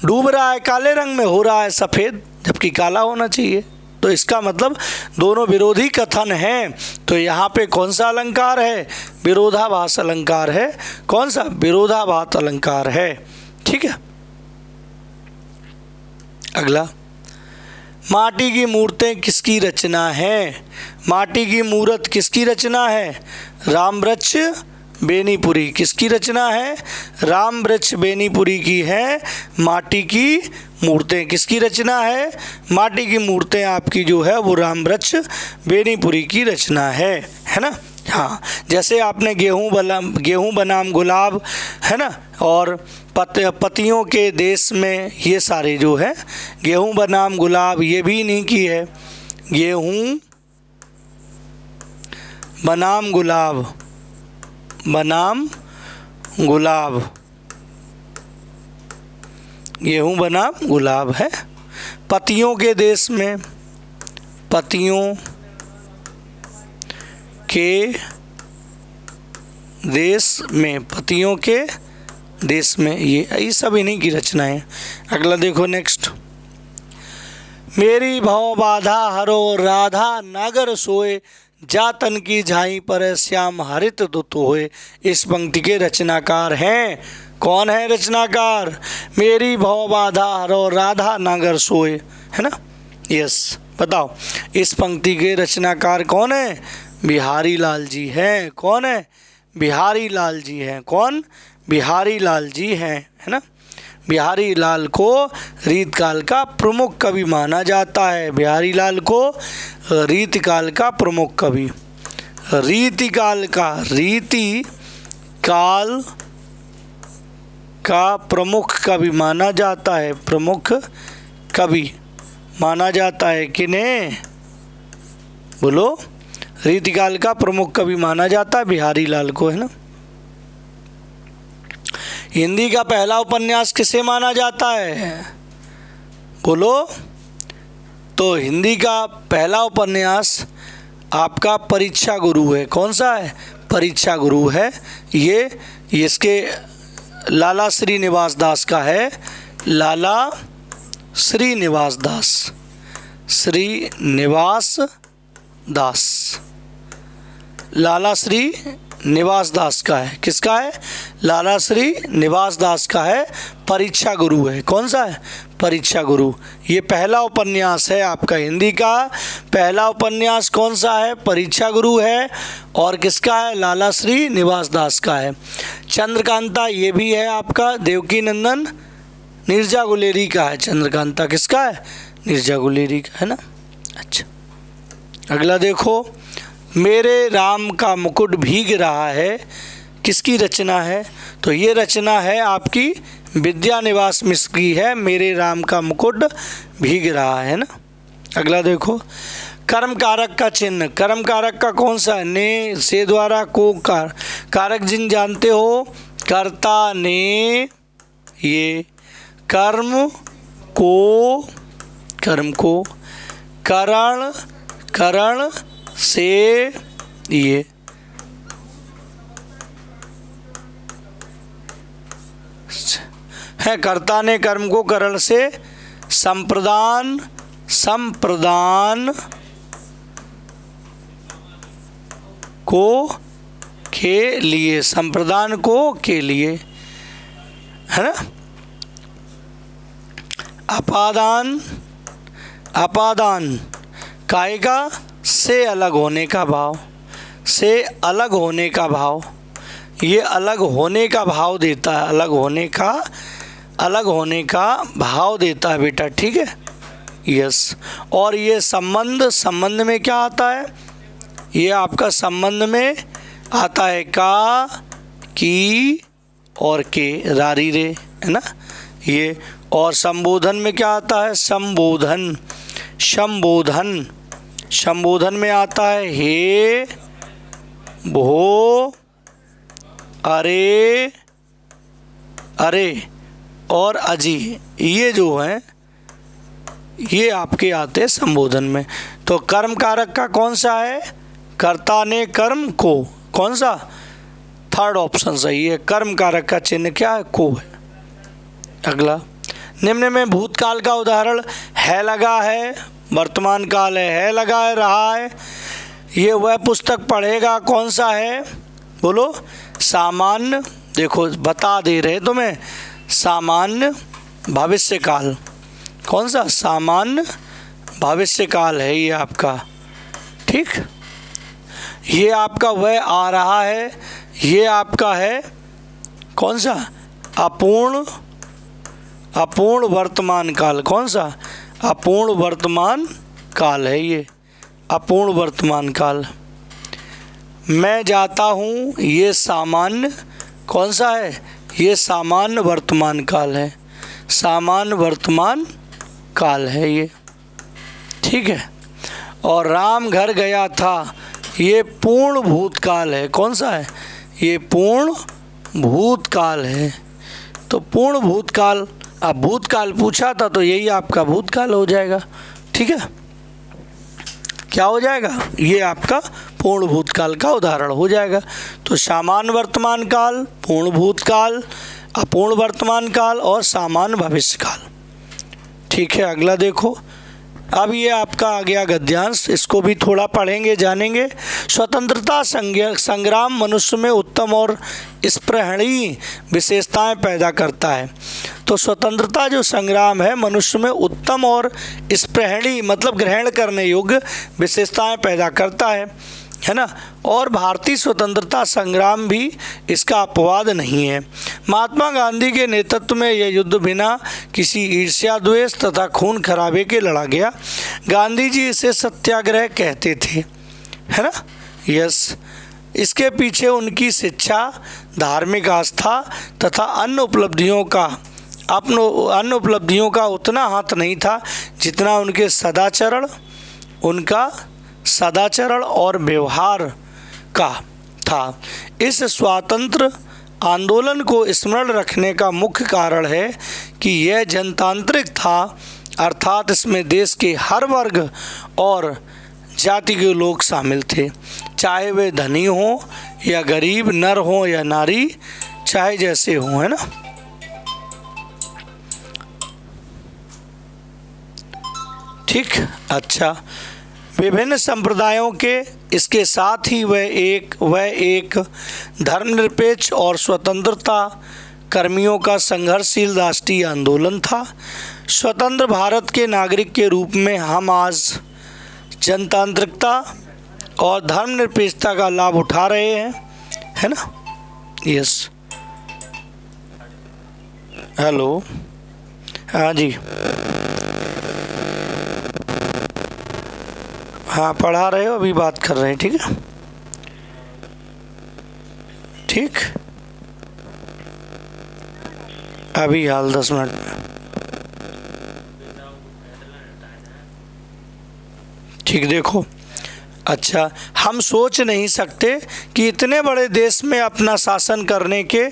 Speaker 2: डूब रहा है काले रंग में, हो रहा है सफ़ेद, जबकि काला होना चाहिए। तो इसका मतलब दोनों विरोधी कथन हैं। तो यहाँ पे कौन सा अलंकार है? विरोधाभास अलंकार है। कौन सा? विरोधाभास अलंकार है। ठीक है। अगला, माटी की मूर्तें किसकी रचना है? माटी की मूर्त किसकी रचना है? रामवृक्ष बेनीपुरी। किसकी रचना है? रामवृक्ष बेनीपुरी की है माटी की मूर्तें। किसकी रचना है? माटी की मूर्तें आपकी जो है वो रामवृक्ष बेनीपुरी की रचना है ना। हाँ, जैसे आपने गेहूँ बनाम गुलाब है ना, और पतियों के देश में, ये सारे जो है गेहूँ बनाम गुलाब, ये भी इन्हीं की है। गेहूँ बनाम गुलाब, बनाम गुलाब, गेहूँ बनाम गुलाब है। पतियों के देश में, पतियों के देश में, पतियों के देश में, ये सब इन्हीं की रचना है। अगला देखो नेक्स्ट, मेरी भव बाधा हरो राधा नगर सोए जातन की झाई पर श्याम हरित दुत होए। इस पंक्ति के रचनाकार हैं। कौन है रचनाकार? मेरी भव बाधा हरो राधा नागर सोए, है ना। यस, बताओ इस पंक्ति के रचनाकार कौन है? बिहारी लाल जी हैं। कौन है? बिहारी लाल जी हैं। कौन? बिहारी लाल जी हैं, है ना। बिहारी लाल को रीतकाल का प्रमुख कवि माना जाता है। बिहारी लाल को रीतिकाल का प्रमुख कवि, रीतिकाल का प्रमुख कवि माना जाता है। प्रमुख कवि माना जाता है किन्हें? बोलो। रीतिकाल का प्रमुख कवि माना जाता है बिहारी लाल को, है ना। हिंदी का पहला उपन्यास किसे माना जाता है? बोलो। तो हिंदी का पहला उपन्यास आपका परीक्षा गुरु है। कौन सा है? परीक्षा गुरु है। ये इसके लाला श्रीनिवास दास का है। लाला श्रीनिवास दास, श्रीनिवास दास, लाला श्री निवास दास का है। किसका है? लाला श्री निवास दास का है। परीक्षा गुरु है। कौन सा है? परीक्षा गुरु। ये पहला उपन्यास है आपका। हिंदी का पहला उपन्यास कौन सा है? परीक्षा गुरु है। और किसका है? लाला श्री निवास दास का है। चंद्रकांता ये भी है आपका देवकी नंदन नीरजा गुलेरी का है। चंद्रकांता किसका है? नीरजा गुलेरी का, है ना। अच्छा, अगला देखो। मेरे राम का मुकुट भीग रहा है, किसकी रचना है? तो ये रचना है आपकी विद्यानिवास मिश्र की है। मेरे राम का मुकुट भीग रहा है ना। अगला देखो। कर्म कारक का चिन्ह, कर्म कारक का कौन सा है? ने, से, द्वारा, को, कारक जिन जानते हो? कर्ता, ने, ये, कर्म को, करण, से, ये, है। कर्ता ने कर्म को करण से, संप्रदान को के लिए, संप्रदान को के लिए, है ना। अपादान काय का? से अलग होने का भाव, से अलग होने का भाव। ये अलग होने का भाव देता है, अलग होने का भाव देता है बेटा, ठीक है। यस। और ये संबंध में क्या आता है? ये आपका संबंध में आता है का, की और के, रारी रे, है ना ये। और संबोधन में क्या आता है? संबोधन में आता है हे, भो, अरे और अजी। ये जो हैं ये आपके आते हैं संबोधन में। तो कर्म कारक का कौन सा है? कर्ता ने कर्म को, कौन सा? थर्ड ऑप्शन सही है। कर्म कारक का चिन्ह क्या है? को है। अगला। निम्न में भूतकाल का उदाहरण है लगा है, वर्तमान काल है लगा है, रहा है। ये वह पुस्तक पढ़ेगा कौन सा है? बोलो। सामान्य, देखो बता दे रहे तुम्हें, सामान्य भविष्यकाल। कौन सा? सामान्य भविष्यकाल है ये आपका, ठीक। ये आपका वह आ रहा है, ये आपका है कौन सा? अपूर्ण वर्तमान काल। कौन सा? अपूर्ण वर्तमान काल है ये, अपूर्ण वर्तमान काल। मैं जाता हूँ, ये सामान्य कौन सा है? ये सामान्य वर्तमान काल है, सामान्य वर्तमान काल है ये, ठीक है। और राम घर गया था, ये पूर्ण भूतकाल है। कौन सा है? ये पूर्ण भूतकाल है। तो पूर्ण भूतकाल, अब भूतकाल पूछा था तो यही आपका भूतकाल हो जाएगा, ठीक है। क्या हो जाएगा? ये आपका पूर्ण भूतकाल का उदाहरण हो जाएगा। तो सामान्य वर्तमान काल, पूर्ण भूतकाल, अपूर्ण वर्तमान काल और सामान्य भविष्य काल, ठीक है। अगला देखो। अब ये आपका आ गया गद्यांश, इसको भी थोड़ा पढ़ेंगे जानेंगे। स्वतंत्रता संग्राम मनुष्य में उत्तम और स्पृहणीय विशेषताएं पैदा करता है। तो स्वतंत्रता जो संग्राम है मनुष्य में उत्तम और स्पृहणीय मतलब ग्रहण करने योग्य विशेषताएं पैदा करता है ना। और भारतीय स्वतंत्रता संग्राम भी इसका अपवाद नहीं है। महात्मा गांधी के नेतृत्व में यह युद्ध बिना किसी ईर्ष्या द्वेष तथा खून खराबे के लड़ा गया। गांधी जी इसे सत्याग्रह कहते थे, है ना। यस, इसके पीछे उनकी शिक्षा, धार्मिक आस्था तथा अन्य उपलब्धियों का उतना हाथ नहीं था जितना उनका सदाचरण और व्यवहार का था। इस स्वातंत्र आंदोलन को स्मरण रखने का मुख्य कारण है कि यह जनतांत्रिक था, अर्थात इसमें देश के हर वर्ग और जाति के लोग शामिल थे, चाहे वे धनी हों या गरीब, नर हों या नारी, चाहे जैसे हों, है ना। ठीक, अच्छा। विभिन्न संप्रदायों के, इसके साथ ही वह एक धर्मनिरपेक्ष और स्वतंत्रता कर्मियों का संघर्षशील राष्ट्रीय आंदोलन था। स्वतंत्र भारत के नागरिक के रूप में हम आज जनतांत्रिकता और धर्मनिरपेक्षता का लाभ उठा रहे हैं, है ना। यस, हेलो, हाँ जी, हाँ पढ़ा रहे हो, अभी बात कर रहे हैं, ठीक है। ठीक, अभी हाल 10 मिनट में, ठीक। देखो, अच्छा, हम सोच नहीं सकते कि इतने बड़े देश में अपना शासन करने के,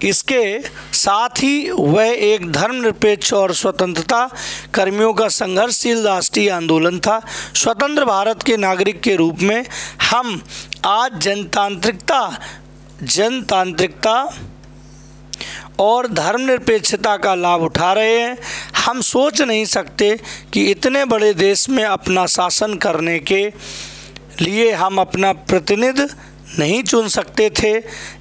Speaker 2: इसके साथ ही वह एक धर्मनिरपेक्ष और स्वतंत्रता कर्मियों का संघर्षशील राष्ट्रीय आंदोलन था। स्वतंत्र भारत के नागरिक के रूप में हम आज जनतांत्रिकता और धर्मनिरपेक्षता का लाभ उठा रहे हैं। हम सोच नहीं सकते कि इतने बड़े देश में अपना शासन करने के लिए हम अपना प्रतिनिधि नहीं चुन सकते थे,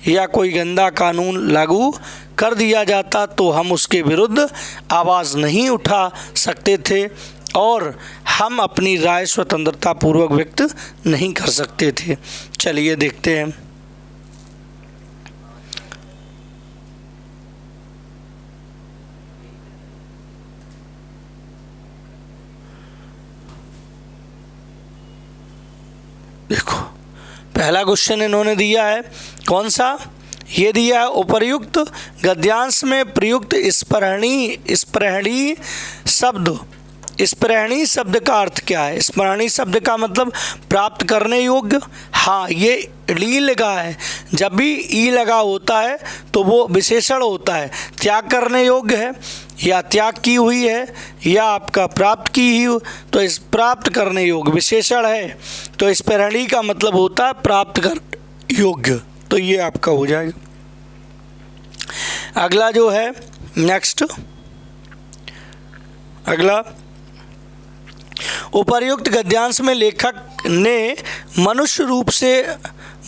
Speaker 2: या कोई गंदा कानून लागू कर दिया जाता तो हम उसके विरुद्ध आवाज़ नहीं उठा सकते थे, और हम अपनी राय स्वतंत्रता पूर्वक व्यक्त नहीं कर सकते थे। चलिए देखते हैं। देखो, पहला क्वेश्चन इन्होंने दिया है, कौन सा, ये दिया है, उपर्युक्त गद्यांश में प्रयुक्त स्पृहणीय शब्द का अर्थ क्या है। स्पृहणीय शब्द का मतलब प्राप्त करने योग्य। हाँ, ये ली लगा है, जब भी ई लगा होता है तो वो विशेषण होता है। त्याग करने योग्य है, या त्याग की हुई है, या आपका प्राप्त की हुई, तो इस प्राप्त करने योग्य विशेषण है, तो स्पृहणीय का मतलब होता है प्राप्त कर योग्य, तो ये आपका हो जाएगा। अगला जो है नेक्स्ट, अगला, उपर्युक्त गद्यांश में लेखक ने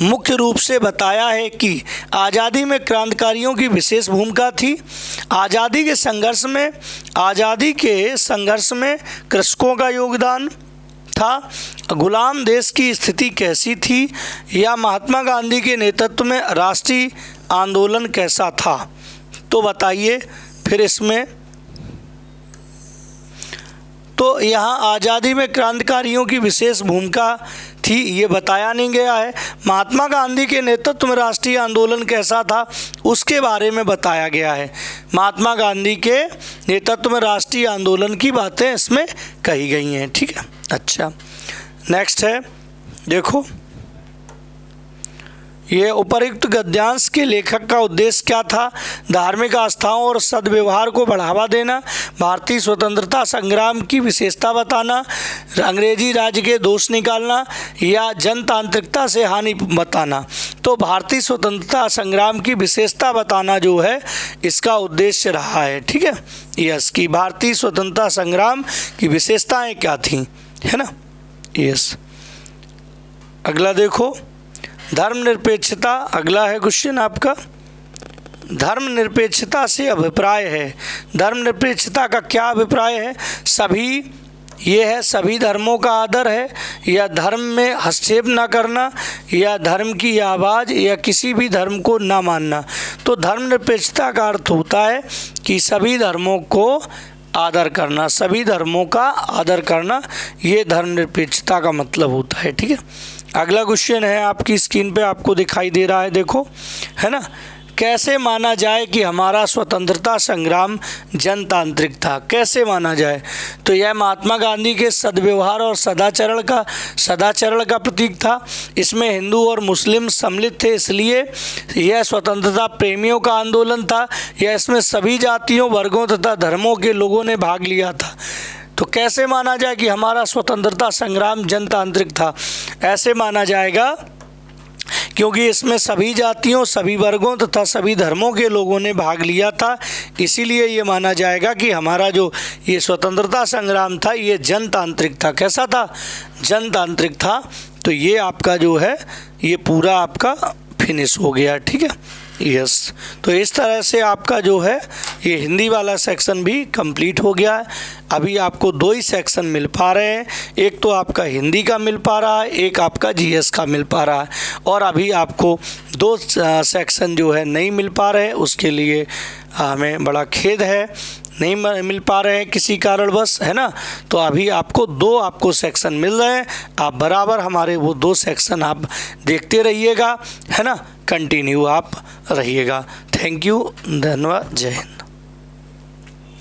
Speaker 2: मुख्य रूप से बताया है कि आज़ादी में क्रांतिकारियों की विशेष भूमिका थी। आज़ादी के संघर्ष में कृषकों का योगदान था। गुलाम देश की स्थिति कैसी थी, या महात्मा गांधी के नेतृत्व में राष्ट्रीय आंदोलन कैसा था, तो बताइए। फिर इसमें तो यहाँ आज़ादी में क्रांतिकारियों की विशेष भूमिका थी, ये बताया नहीं गया है। महात्मा गांधी के नेतृत्व में राष्ट्रीय आंदोलन कैसा था, उसके बारे में बताया गया है। महात्मा गांधी के नेतृत्व में राष्ट्रीय आंदोलन की बातें इसमें कही गई हैं, ठीक है। अच्छा, नेक्स्ट है, देखो, ये उपर्युक्त गद्यांश के लेखक का उद्देश्य क्या था। धार्मिक आस्थाओं और सद्व्यवहार को बढ़ावा देना, भारतीय स्वतंत्रता संग्राम की विशेषता बताना, अंग्रेजी राज के दोष निकालना, या जनतांत्रिकता से हानि बताना। तो भारतीय स्वतंत्रता संग्राम की विशेषता बताना जो है इसका उद्देश्य रहा है। ठीक है, यस, कि भारतीय स्वतंत्रता संग्राम की विशेषताएं क्या थीं, है ना। यस, अगला देखो, धर्मनिरपेक्षता। अगला है क्वेश्चन आपका, धर्मनिरपेक्षता से अभिप्राय है। धर्मनिरपेक्षता का क्या अभिप्राय है? सभी, ये है सभी धर्मों का आदर है, या धर्म में हस्तक्षेप न करना, या धर्म की आवाज़, या किसी भी धर्म को न मानना। तो धर्मनिरपेक्षता का अर्थ होता है कि सभी धर्मों को आदर करना, सभी धर्मों का आदर करना, ये धर्मनिरपेक्षता का मतलब होता है। ठीक है, अगला क्वेश्चन है आपकी स्क्रीन पे आपको दिखाई दे रहा है, देखो, है ना। कैसे माना जाए कि हमारा स्वतंत्रता संग्राम जनतांत्रिक था? कैसे माना जाए? तो यह महात्मा गांधी के सद्व्यवहार और सदाचरण का प्रतीक था। इसमें हिंदू और मुस्लिम सम्मिलित थे, इसलिए यह स्वतंत्रता प्रेमियों का आंदोलन था। यह इसमें सभी जातियों, वर्गों तथा धर्मों के लोगों ने भाग लिया था। तो कैसे माना जाए कि हमारा स्वतंत्रता संग्राम जनतांत्रिक था? ऐसे माना जाएगा क्योंकि इसमें सभी जातियों, सभी वर्गों तथा सभी धर्मों के लोगों ने भाग लिया था, इसीलिए ये माना जाएगा कि हमारा जो ये स्वतंत्रता संग्राम था ये जनतांत्रिक था। कैसा था? जनतांत्रिक था। तो ये आपका जो है ये पूरा आपका फिनिश हो गया। ठीक है, यस। तो इस तरह से आपका जो है ये हिंदी वाला सेक्शन भी कंप्लीट हो गया है। अभी आपको 2 ही सेक्शन मिल पा रहे हैं, एक तो आपका हिंदी का मिल पा रहा है, एक आपका जीएस का मिल पा रहा है, और अभी आपको 2 सेक्शन जो है नहीं मिल पा रहे हैं। उसके लिए हमें बड़ा खेद है, नहीं मिल पा रहे हैं किसी कारणवश, है ना। तो अभी आपको 2 सेक्शन मिल रहे हैं, आप बराबर हमारे वो 2 सेक्शन आप देखते रहिएगा, है ना, कंटिन्यू आप रहिएगा। थैंक यू, धन्यवाद, जय हिंद।